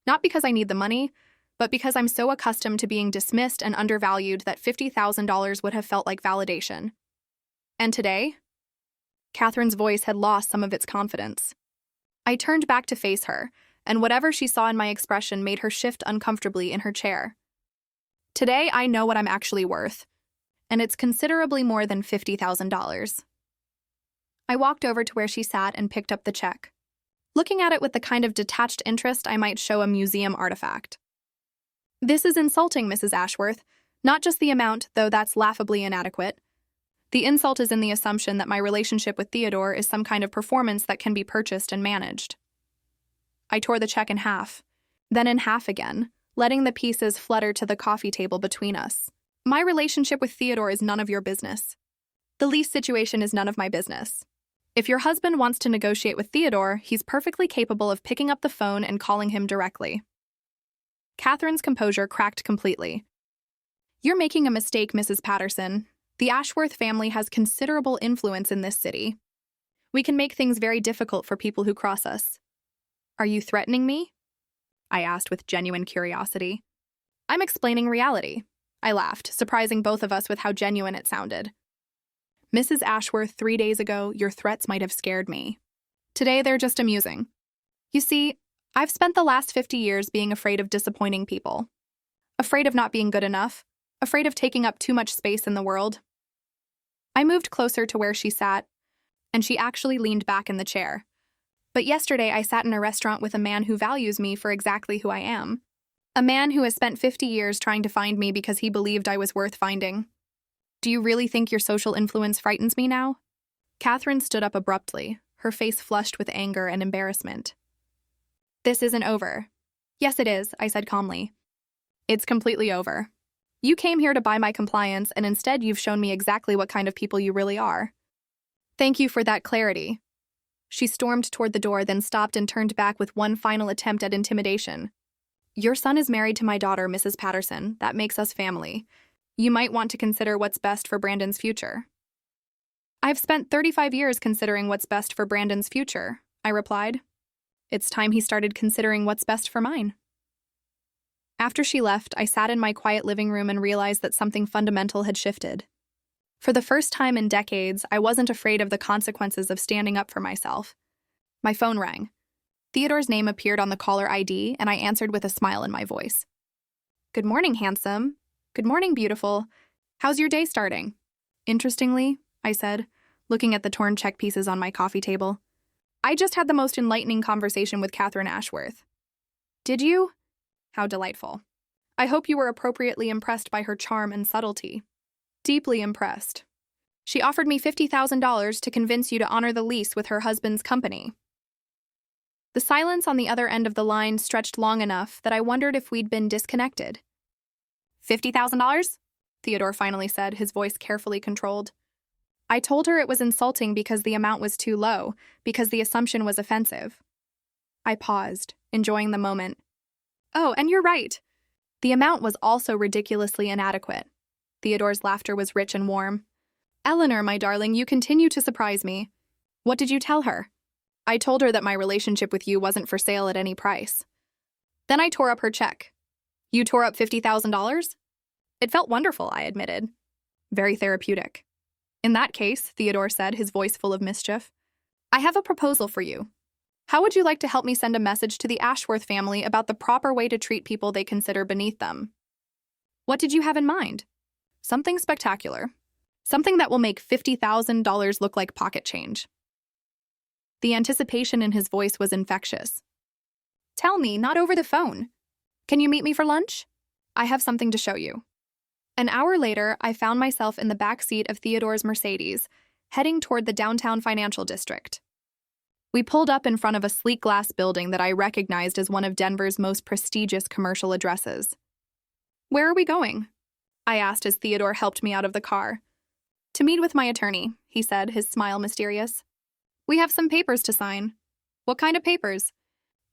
Not because I need the money, but because I'm so accustomed to being dismissed and undervalued that $50,000 would have felt like validation. And today?" Catherine's voice had lost some of its confidence. I turned back to face her, and whatever she saw in my expression made her shift uncomfortably in her chair. "Today I know what I'm actually worth, and it's considerably more than $50,000. I walked over to where she sat and picked up the check, looking at it with the kind of detached interest I might show a museum artifact. "This is insulting, Mrs. Ashworth. Not just the amount, though that's laughably inadequate. The insult is in the assumption that my relationship with Theodore is some kind of performance that can be purchased and managed. I tore the check in half, then in half again, letting the pieces flutter to the coffee table between us. My relationship with Theodore is none of your business. The lease situation is none of my business. If your husband wants to negotiate with Theodore, he's perfectly capable of picking up the phone and calling him directly. Catherine's composure cracked completely. You're making a mistake, Mrs. Patterson. The Ashworth family has considerable influence in this city. We can make things very difficult for people who cross us. Are you threatening me? I asked with genuine curiosity. I'm explaining reality. I laughed, surprising both of us with how genuine it sounded. Mrs. Ashworth, 3 days ago, your threats might have scared me. Today, they're just amusing. You see, I've spent the last 50 years being afraid of disappointing people. Afraid of not being good enough. Afraid of taking up too much space in the world. I moved closer to where she sat, and she actually leaned back in the chair. But yesterday, I sat in a restaurant with a man who values me for exactly who I am. A man who has spent 50 years trying to find me because he believed I was worth finding. Do you really think your social influence frightens me now? Catherine stood up abruptly, her face flushed with anger and embarrassment. This isn't over. Yes, it is, I said calmly. It's completely over. You came here to buy my compliance, and instead you've shown me exactly what kind of people you really are. Thank you for that clarity. She stormed toward the door, then stopped and turned back with one final attempt at intimidation. Your son is married to my daughter, Mrs. Patterson. That makes us family. You might want to consider what's best for Brandon's future. I've spent 35 years considering what's best for Brandon's future, I replied. It's time he started considering what's best for mine. After she left, I sat in my quiet living room and realized that something fundamental had shifted. For the first time in decades, I wasn't afraid of the consequences of standing up for myself. My phone rang. Theodore's name appeared on the caller ID, and I answered with a smile in my voice. Good morning, handsome. Good morning, beautiful. How's your day starting? Interestingly, I said, looking at the torn check pieces on my coffee table. I just had the most enlightening conversation with Catherine Ashworth. Did you? How delightful. I hope you were appropriately impressed by her charm and subtlety. Deeply impressed. She offered me $50,000 to convince you to honor the lease with her husband's company. The silence on the other end of the line stretched long enough that I wondered if we'd been disconnected. $50,000? Theodore finally said, his voice carefully controlled. I told her it was insulting because the amount was too low, because the assumption was offensive. I paused, enjoying the moment. Oh, and you're right. The amount was also ridiculously inadequate. Theodore's laughter was rich and warm. Eleanor, my darling, you continue to surprise me. What did you tell her? I told her that my relationship with you wasn't for sale at any price. Then I tore up her check. You tore up $50,000? It felt wonderful, I admitted. Very therapeutic. In that case, Theodore said, his voice full of mischief, I have a proposal for you. How would you like to help me send a message to the Ashworth family about the proper way to treat people they consider beneath them? What did you have in mind? Something spectacular. Something that will make $50,000 look like pocket change. The anticipation in his voice was infectious. Tell me, not over the phone. Can you meet me for lunch? I have something to show you. An hour later, I found myself in the back seat of Theodore's Mercedes, heading toward the downtown financial district. We pulled up in front of a sleek glass building that I recognized as one of Denver's most prestigious commercial addresses. Where are we going? I asked as Theodore helped me out of the car. To meet with my attorney, he said, his smile mysterious. We have some papers to sign. What kind of papers?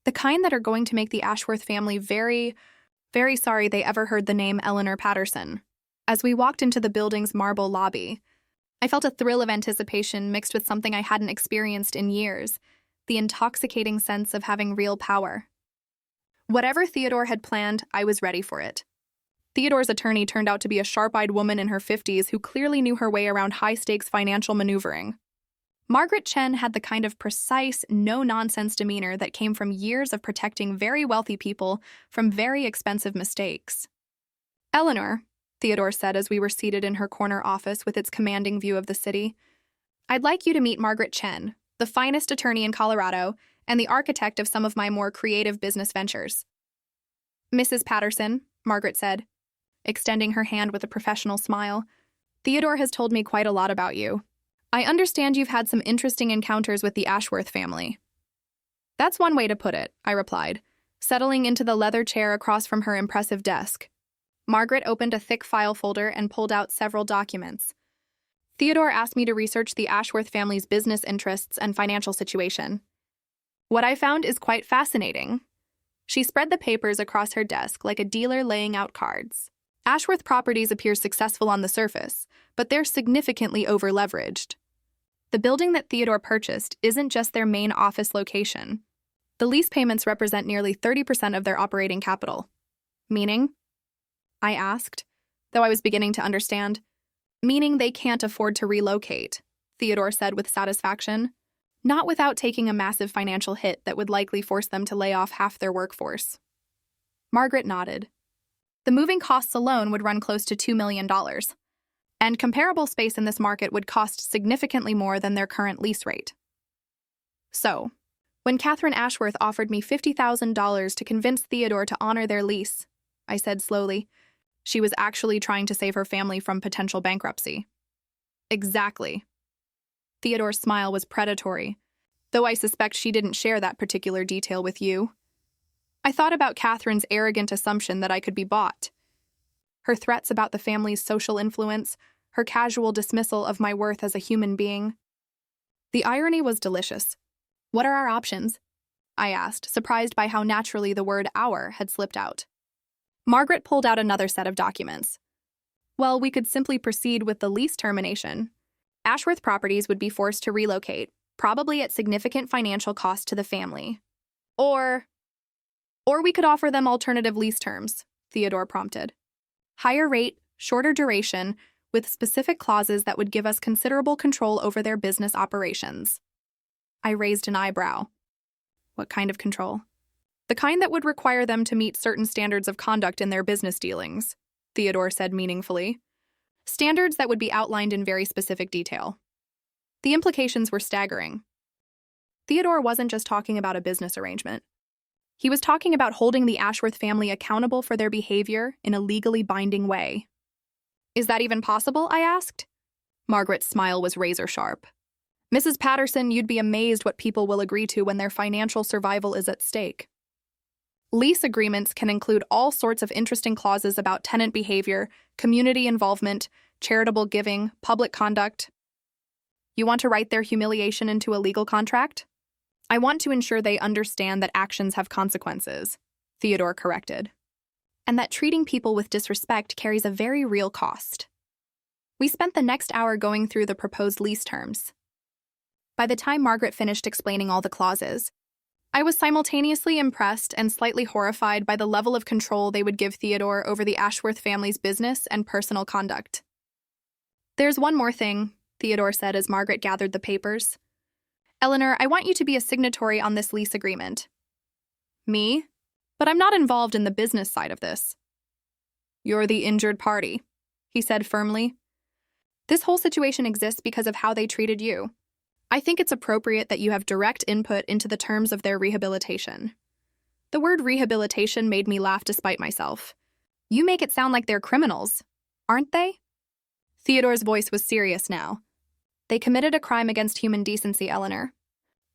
The kind that are going to make the Ashworth family very, very sorry they ever heard the name Eleanor Patterson. As we walked into the building's marble lobby, I felt a thrill of anticipation mixed with something I hadn't experienced in years, the intoxicating sense of having real power. Whatever Theodore had planned, I was ready for it. Theodore's attorney turned out to be a sharp-eyed woman in her 50s who clearly knew her way around high-stakes financial maneuvering. Margaret Chen had the kind of precise, no-nonsense demeanor that came from years of protecting very wealthy people from very expensive mistakes. Eleanor, Theodore said as we were seated in her corner office with its commanding view of the city, I'd like you to meet Margaret Chen, the finest attorney in Colorado and the architect of some of my more creative business ventures. Mrs. Patterson, Margaret said, extending her hand with a professional smile, Theodore has told me quite a lot about you. I understand you've had some interesting encounters with the Ashworth family. That's one way to put it, I replied, settling into the leather chair across from her impressive desk. Margaret opened a thick file folder and pulled out several documents. Theodore asked me to research the Ashworth family's business interests and financial situation. What I found is quite fascinating. She spread the papers across her desk like a dealer laying out cards. Ashworth Properties appears successful on the surface, but they're significantly over-leveraged. The building that Theodore purchased isn't just their main office location. The lease payments represent nearly 30% of their operating capital. Meaning? I asked, though I was beginning to understand. Meaning they can't afford to relocate, Theodore said with satisfaction. Not without taking a massive financial hit that would likely force them to lay off half their workforce. Margaret nodded. The moving costs alone would run close to $2 million, and comparable space in this market would cost significantly more than their current lease rate. So, when Catherine Ashworth offered me $50,000 to convince Theodore to honor their lease, I said slowly, she was actually trying to save her family from potential bankruptcy. Exactly. Theodore's smile was predatory, though I suspect she didn't share that particular detail with you. I thought about Catherine's arrogant assumption that I could be bought. Her threats about the family's social influence, her casual dismissal of my worth as a human being. The irony was delicious. What are our options? I asked, surprised by how naturally the word "our" had slipped out. Margaret pulled out another set of documents. Well, we could simply proceed with the lease termination. Ashworth Properties would be forced to relocate, probably at significant financial cost to the family. Or we could offer them alternative lease terms, Theodore prompted. Higher rate, shorter duration, with specific clauses that would give us considerable control over their business operations. I raised an eyebrow. What kind of control? The kind that would require them to meet certain standards of conduct in their business dealings, Theodore said meaningfully. Standards that would be outlined in very specific detail. The implications were staggering. Theodore wasn't just talking about a business arrangement. He was talking about holding the Ashworth family accountable for their behavior in a legally binding way. Is that even possible? I asked. Margaret's smile was razor-sharp. Mrs. Patterson, you'd be amazed what people will agree to when their financial survival is at stake. Lease agreements can include all sorts of interesting clauses about tenant behavior, community involvement, charitable giving, public conduct. You want to write their humiliation into a legal contract? I want to ensure they understand that actions have consequences, Theodore corrected, and that treating people with disrespect carries a very real cost. We spent the next hour going through the proposed lease terms. By the time Margaret finished explaining all the clauses, I was simultaneously impressed and slightly horrified by the level of control they would give Theodore over the Ashworth family's business and personal conduct. There's one more thing, Theodore said as Margaret gathered the papers. Eleanor, I want you to be a signatory on this lease agreement. Me? But I'm not involved in the business side of this. You're the injured party, he said firmly. This whole situation exists because of how they treated you. I think it's appropriate that you have direct input into the terms of their rehabilitation. The word rehabilitation made me laugh despite myself. You make it sound like they're criminals, aren't they? Theodore's voice was serious now. They committed a crime against human decency, Eleanor.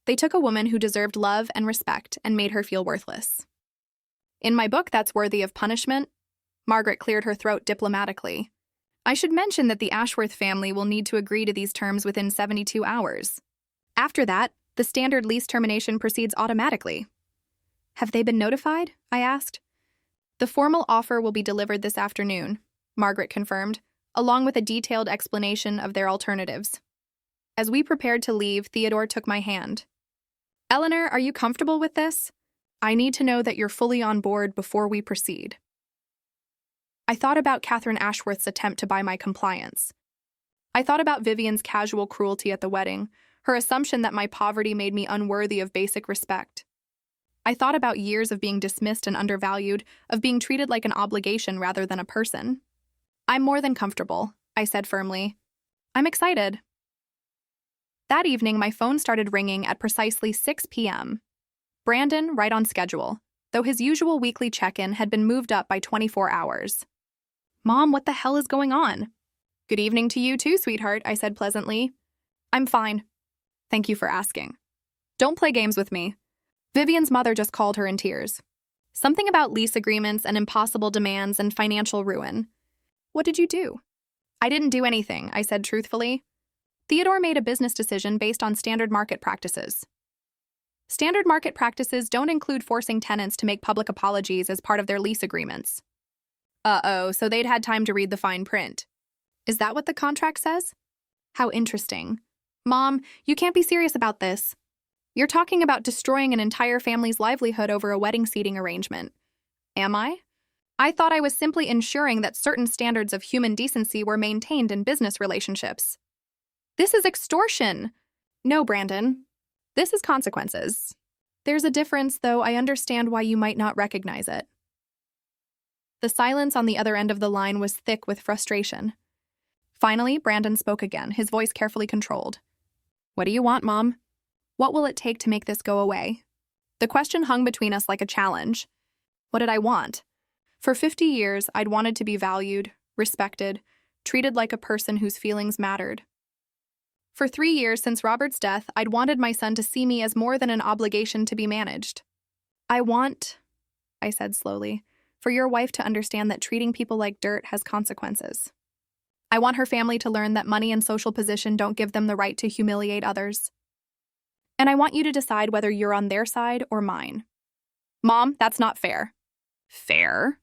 They took a woman who deserved love and respect and made her feel worthless. In my book, that's worthy of punishment. Margaret cleared her throat diplomatically. I should mention that the Ashworth family will need to agree to these terms within 72 hours. After that, the standard lease termination proceeds automatically. Have they been notified? I asked. The formal offer will be delivered this afternoon, Margaret confirmed, along with a detailed explanation of their alternatives. As we prepared to leave, Theodore took my hand. Eleanor, are you comfortable with this? I need to know that you're fully on board before we proceed. I thought about Catherine Ashworth's attempt to buy my compliance. I thought about Vivian's casual cruelty at the wedding, her assumption that my poverty made me unworthy of basic respect. I thought about years of being dismissed and undervalued, of being treated like an obligation rather than a person. I'm more than comfortable, I said firmly. I'm excited. That evening, my phone started ringing at precisely 6 p.m. Brandon, right on schedule, though his usual weekly check-in had been moved up by 24 hours. Mom, what the hell is going on? Good evening to you too, sweetheart, I said pleasantly. I'm fine. Thank you for asking. Don't play games with me. Vivian's mother just called her in tears. Something about lease agreements and impossible demands and financial ruin. What did you do? I didn't do anything, I said truthfully. Theodore made a business decision based on standard market practices. Standard market practices don't include forcing tenants to make public apologies as part of their lease agreements. Uh-oh, so they'd had time to read the fine print. Is that what the contract says? How interesting. Mom, you can't be serious about this. You're talking about destroying an entire family's livelihood over a wedding seating arrangement. Am I? I thought I was simply ensuring that certain standards of human decency were maintained in business relationships. This is extortion. No, Brandon. This is consequences. There's a difference, though I understand why you might not recognize it. The silence on the other end of the line was thick with frustration. Finally, Brandon spoke again, his voice carefully controlled. What do you want, Mom? What will it take to make this go away? The question hung between us like a challenge. What did I want? For 50 years, I'd wanted to be valued, respected, treated like a person whose feelings mattered. For 3 years since Robert's death, I'd wanted my son to see me as more than an obligation to be managed. I want, I said slowly, for your wife to understand that treating people like dirt has consequences. I want her family to learn that money and social position don't give them the right to humiliate others. And I want you to decide whether you're on their side or mine. Mom, that's not fair. Fair?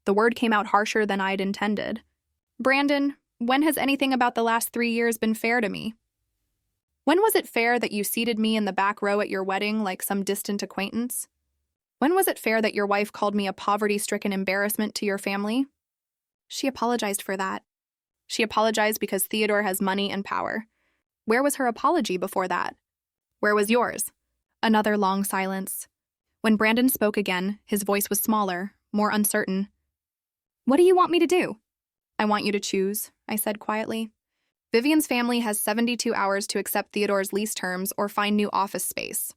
The word came out harsher than I'd intended. Brandon, when has anything about the last 3 years been fair to me? When was it fair that you seated me in the back row at your wedding like some distant acquaintance? When was it fair that your wife called me a poverty-stricken embarrassment to your family? She apologized for that. She apologized because Theodore has money and power. Where was her apology before that? Where was yours? Another long silence. When Brandon spoke again, his voice was smaller, more uncertain. What do you want me to do? I want you to choose, I said quietly. Vivian's family has 72 hours to accept Theodore's lease terms or find new office space.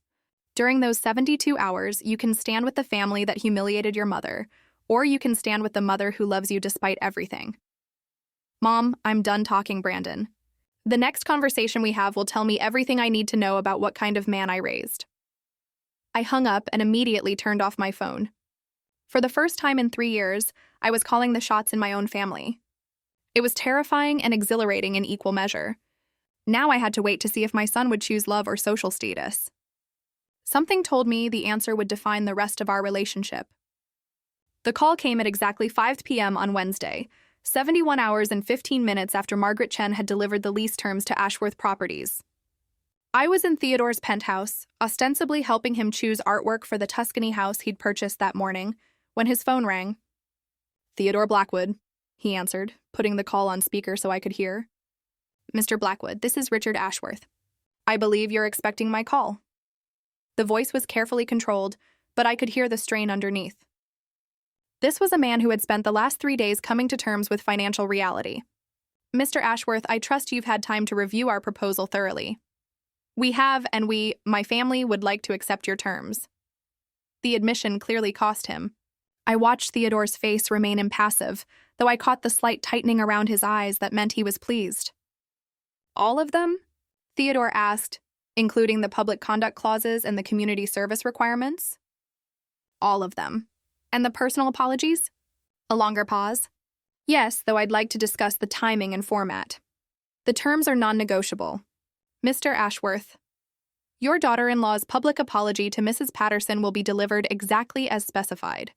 During those 72 hours, you can stand with the family that humiliated your mother, or you can stand with the mother who loves you despite everything. Mom, I'm done talking, Brandon. The next conversation we have will tell me everything I need to know about what kind of man I raised. I hung up and immediately turned off my phone. For the first time in 3 years, I was calling the shots in my own family. It was terrifying and exhilarating in equal measure. Now I had to wait to see if my son would choose love or social status. Something told me the answer would define the rest of our relationship. The call came at exactly 5 p.m. on Wednesday, 71 hours and 15 minutes after Margaret Chen had delivered the lease terms to Ashworth Properties. I was in Theodore's penthouse, ostensibly helping him choose artwork for the Tuscany house he'd purchased that morning, when his phone rang. Theodore Blackwood, he answered, putting the call on speaker so I could hear. Mr. Blackwood, this is Richard Ashworth. I believe you're expecting my call. The voice was carefully controlled, but I could hear the strain underneath. This was a man who had spent the last 3 days coming to terms with financial reality. Mr. Ashworth, I trust you've had time to review our proposal thoroughly. We have, and my family, would like to accept your terms. The admission clearly cost him. I watched Theodore's face remain impassive, though I caught the slight tightening around his eyes that meant he was pleased. All of them? Theodore asked, including the public conduct clauses and the community service requirements? All of them. And the personal apologies? A longer pause. Yes, though I'd like to discuss the timing and format. The terms are non-negotiable. Mr. Ashworth, your daughter-in-law's public apology to Mrs. Patterson will be delivered exactly as specified,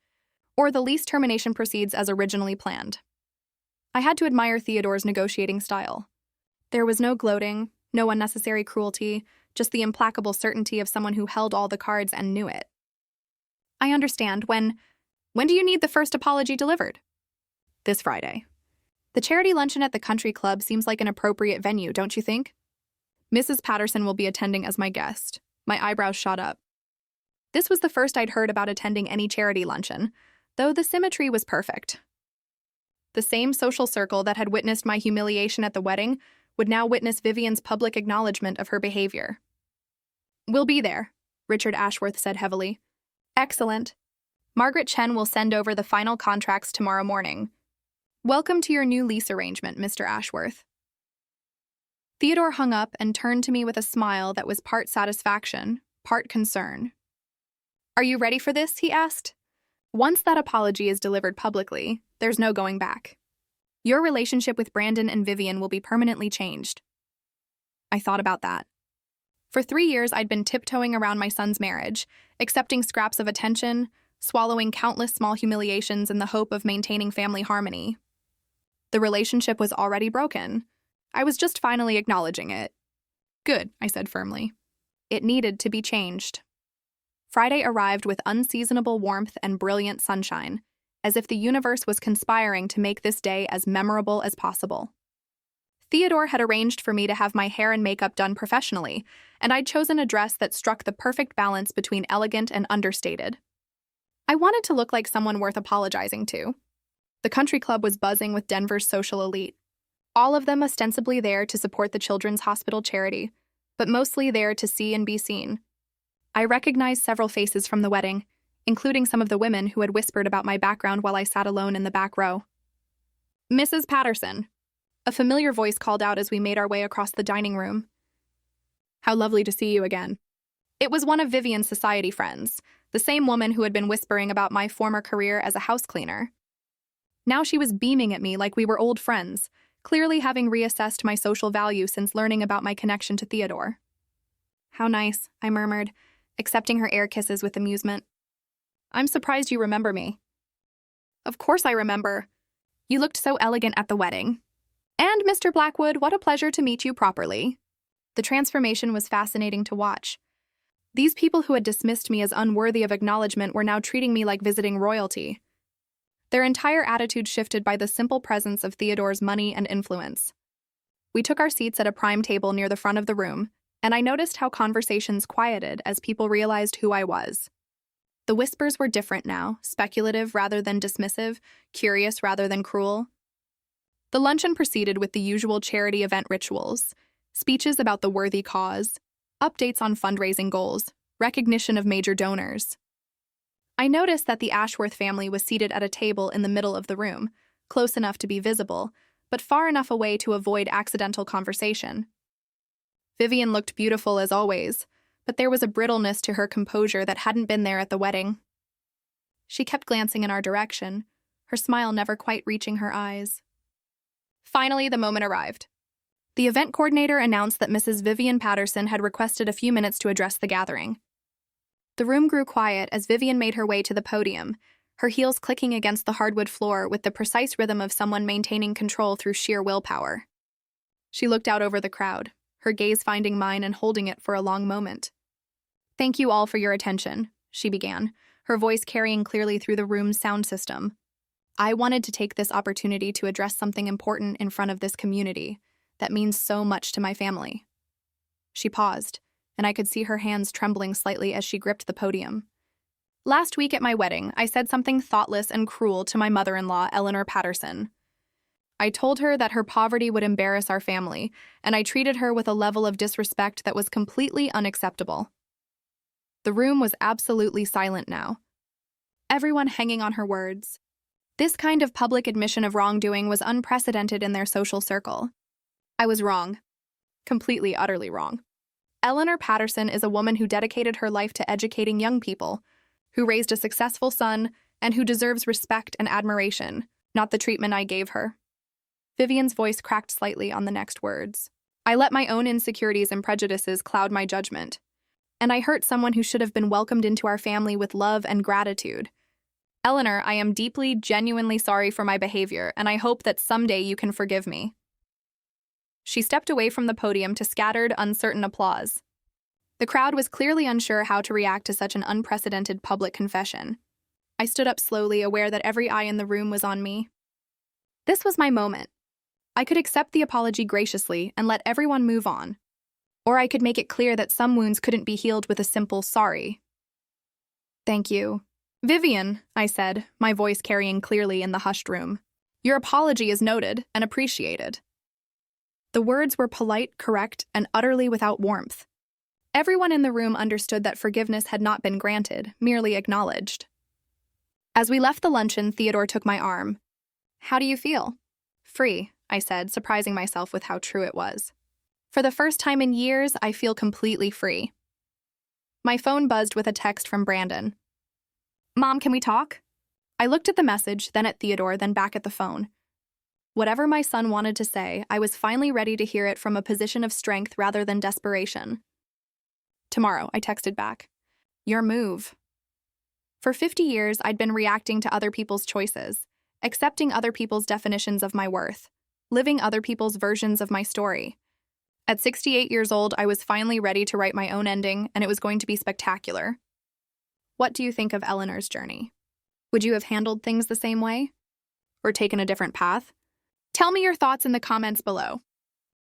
or the lease termination proceeds as originally planned. I had to admire Theodore's negotiating style. There was no gloating, no unnecessary cruelty, just the implacable certainty of someone who held all the cards and knew it. I understand. When do you need the first apology delivered? This Friday. The charity luncheon at the country club seems like an appropriate venue, don't you think? Mrs. Patterson will be attending as my guest. My eyebrows shot up. This was the first I'd heard about attending any charity luncheon, though the symmetry was perfect. The same social circle that had witnessed my humiliation at the wedding would now witness Vivian's public acknowledgement of her behavior. We'll be there, Richard Ashworth said heavily. Excellent. Margaret Chen will send over the final contracts tomorrow morning. Welcome to your new lease arrangement, Mr. Ashworth. Theodore hung up and turned to me with a smile that was part satisfaction, part concern. Are you ready for this? He asked. Once that apology is delivered publicly, there's no going back. Your relationship with Brandon and Vivian will be permanently changed. I thought about that. For 3 years, I'd been tiptoeing around my son's marriage, accepting scraps of attention, swallowing countless small humiliations in the hope of maintaining family harmony. The relationship was already broken. I was just finally acknowledging it. Good, I said firmly. It needed to be changed. Friday arrived with unseasonable warmth and brilliant sunshine, as if the universe was conspiring to make this day as memorable as possible. Theodore had arranged for me to have my hair and makeup done professionally, and I'd chosen a dress that struck the perfect balance between elegant and understated. I wanted to look like someone worth apologizing to. The country club was buzzing with Denver's social elite, all of them ostensibly there to support the Children's Hospital charity, but mostly there to see and be seen. I recognized several faces from the wedding, including some of the women who had whispered about my background while I sat alone in the back row. Mrs. Patterson. A familiar voice called out as we made our way across the dining room. How lovely to see you again. It was one of Vivian's society friends, the same woman who had been whispering about my former career as a house cleaner. Now she was beaming at me like we were old friends, clearly having reassessed my social value since learning about my connection to Theodore. How nice, I murmured, accepting her air kisses with amusement. I'm surprised you remember me. Of course I remember. You looked so elegant at the wedding. And, Mr. Blackwood, what a pleasure to meet you properly. The transformation was fascinating to watch. These people who had dismissed me as unworthy of acknowledgement were now treating me like visiting royalty. Their entire attitude shifted by the simple presence of Theodore's money and influence. We took our seats at a prime table near the front of the room, and I noticed how conversations quieted as people realized who I was. The whispers were different now, speculative rather than dismissive, curious rather than cruel. The luncheon proceeded with the usual charity event rituals, speeches about the worthy cause, updates on fundraising goals, recognition of major donors. I noticed that the Ashworth family was seated at a table in the middle of the room, close enough to be visible, but far enough away to avoid accidental conversation. Vivian looked beautiful as always, but there was a brittleness to her composure that hadn't been there at the wedding. She kept glancing in our direction, her smile never quite reaching her eyes. Finally, the moment arrived. The event coordinator announced that Mrs. Vivian Patterson had requested a few minutes to address the gathering. The room grew quiet as Vivian made her way to the podium, her heels clicking against the hardwood floor with the precise rhythm of someone maintaining control through sheer willpower. She looked out over the crowd, her gaze finding mine and holding it for a long moment. Thank you all for your attention, she began, her voice carrying clearly through the room's sound system. I wanted to take this opportunity to address something important in front of this community that means so much to my family. She paused, and I could see her hands trembling slightly as she gripped the podium. Last week at my wedding, I said something thoughtless and cruel to my mother-in-law, Eleanor Patterson. I told her that her poverty would embarrass our family, and I treated her with a level of disrespect that was completely unacceptable. The room was absolutely silent now, everyone hanging on her words. This kind of public admission of wrongdoing was unprecedented in their social circle. I was wrong. Completely, utterly wrong. Eleanor Patterson is a woman who dedicated her life to educating young people, who raised a successful son, and who deserves respect and admiration, not the treatment I gave her. Vivian's voice cracked slightly on the next words. I let my own insecurities and prejudices cloud my judgment, and I hurt someone who should have been welcomed into our family with love and gratitude. Eleanor, I am deeply, genuinely sorry for my behavior, and I hope that someday you can forgive me. She stepped away from the podium to scattered, uncertain applause. The crowd was clearly unsure how to react to such an unprecedented public confession. I stood up slowly, aware that every eye in the room was on me. This was my moment. I could accept the apology graciously and let everyone move on. Or I could make it clear that some wounds couldn't be healed with a simple sorry. Thank you. Vivian, I said, my voice carrying clearly in the hushed room. Your apology is noted and appreciated. The words were polite, correct, and utterly without warmth. Everyone in the room understood that forgiveness had not been granted, merely acknowledged. As we left the luncheon, Theodore took my arm. How do you feel? Free, I said, surprising myself with how true it was. For the first time in years, I feel completely free. My phone buzzed with a text from Brandon. Mom, can we talk? I looked at the message, then at Theodore, then back at the phone. Whatever my son wanted to say, I was finally ready to hear it from a position of strength rather than desperation. Tomorrow, I texted back. Your move. For 50 years, I'd been reacting to other people's choices, accepting other people's definitions of my worth, living other people's versions of my story. At 68 years old, I was finally ready to write my own ending, and it was going to be spectacular. What do you think of Eleanor's journey? Would you have handled things the same way? Or taken a different path? Tell me your thoughts in the comments below.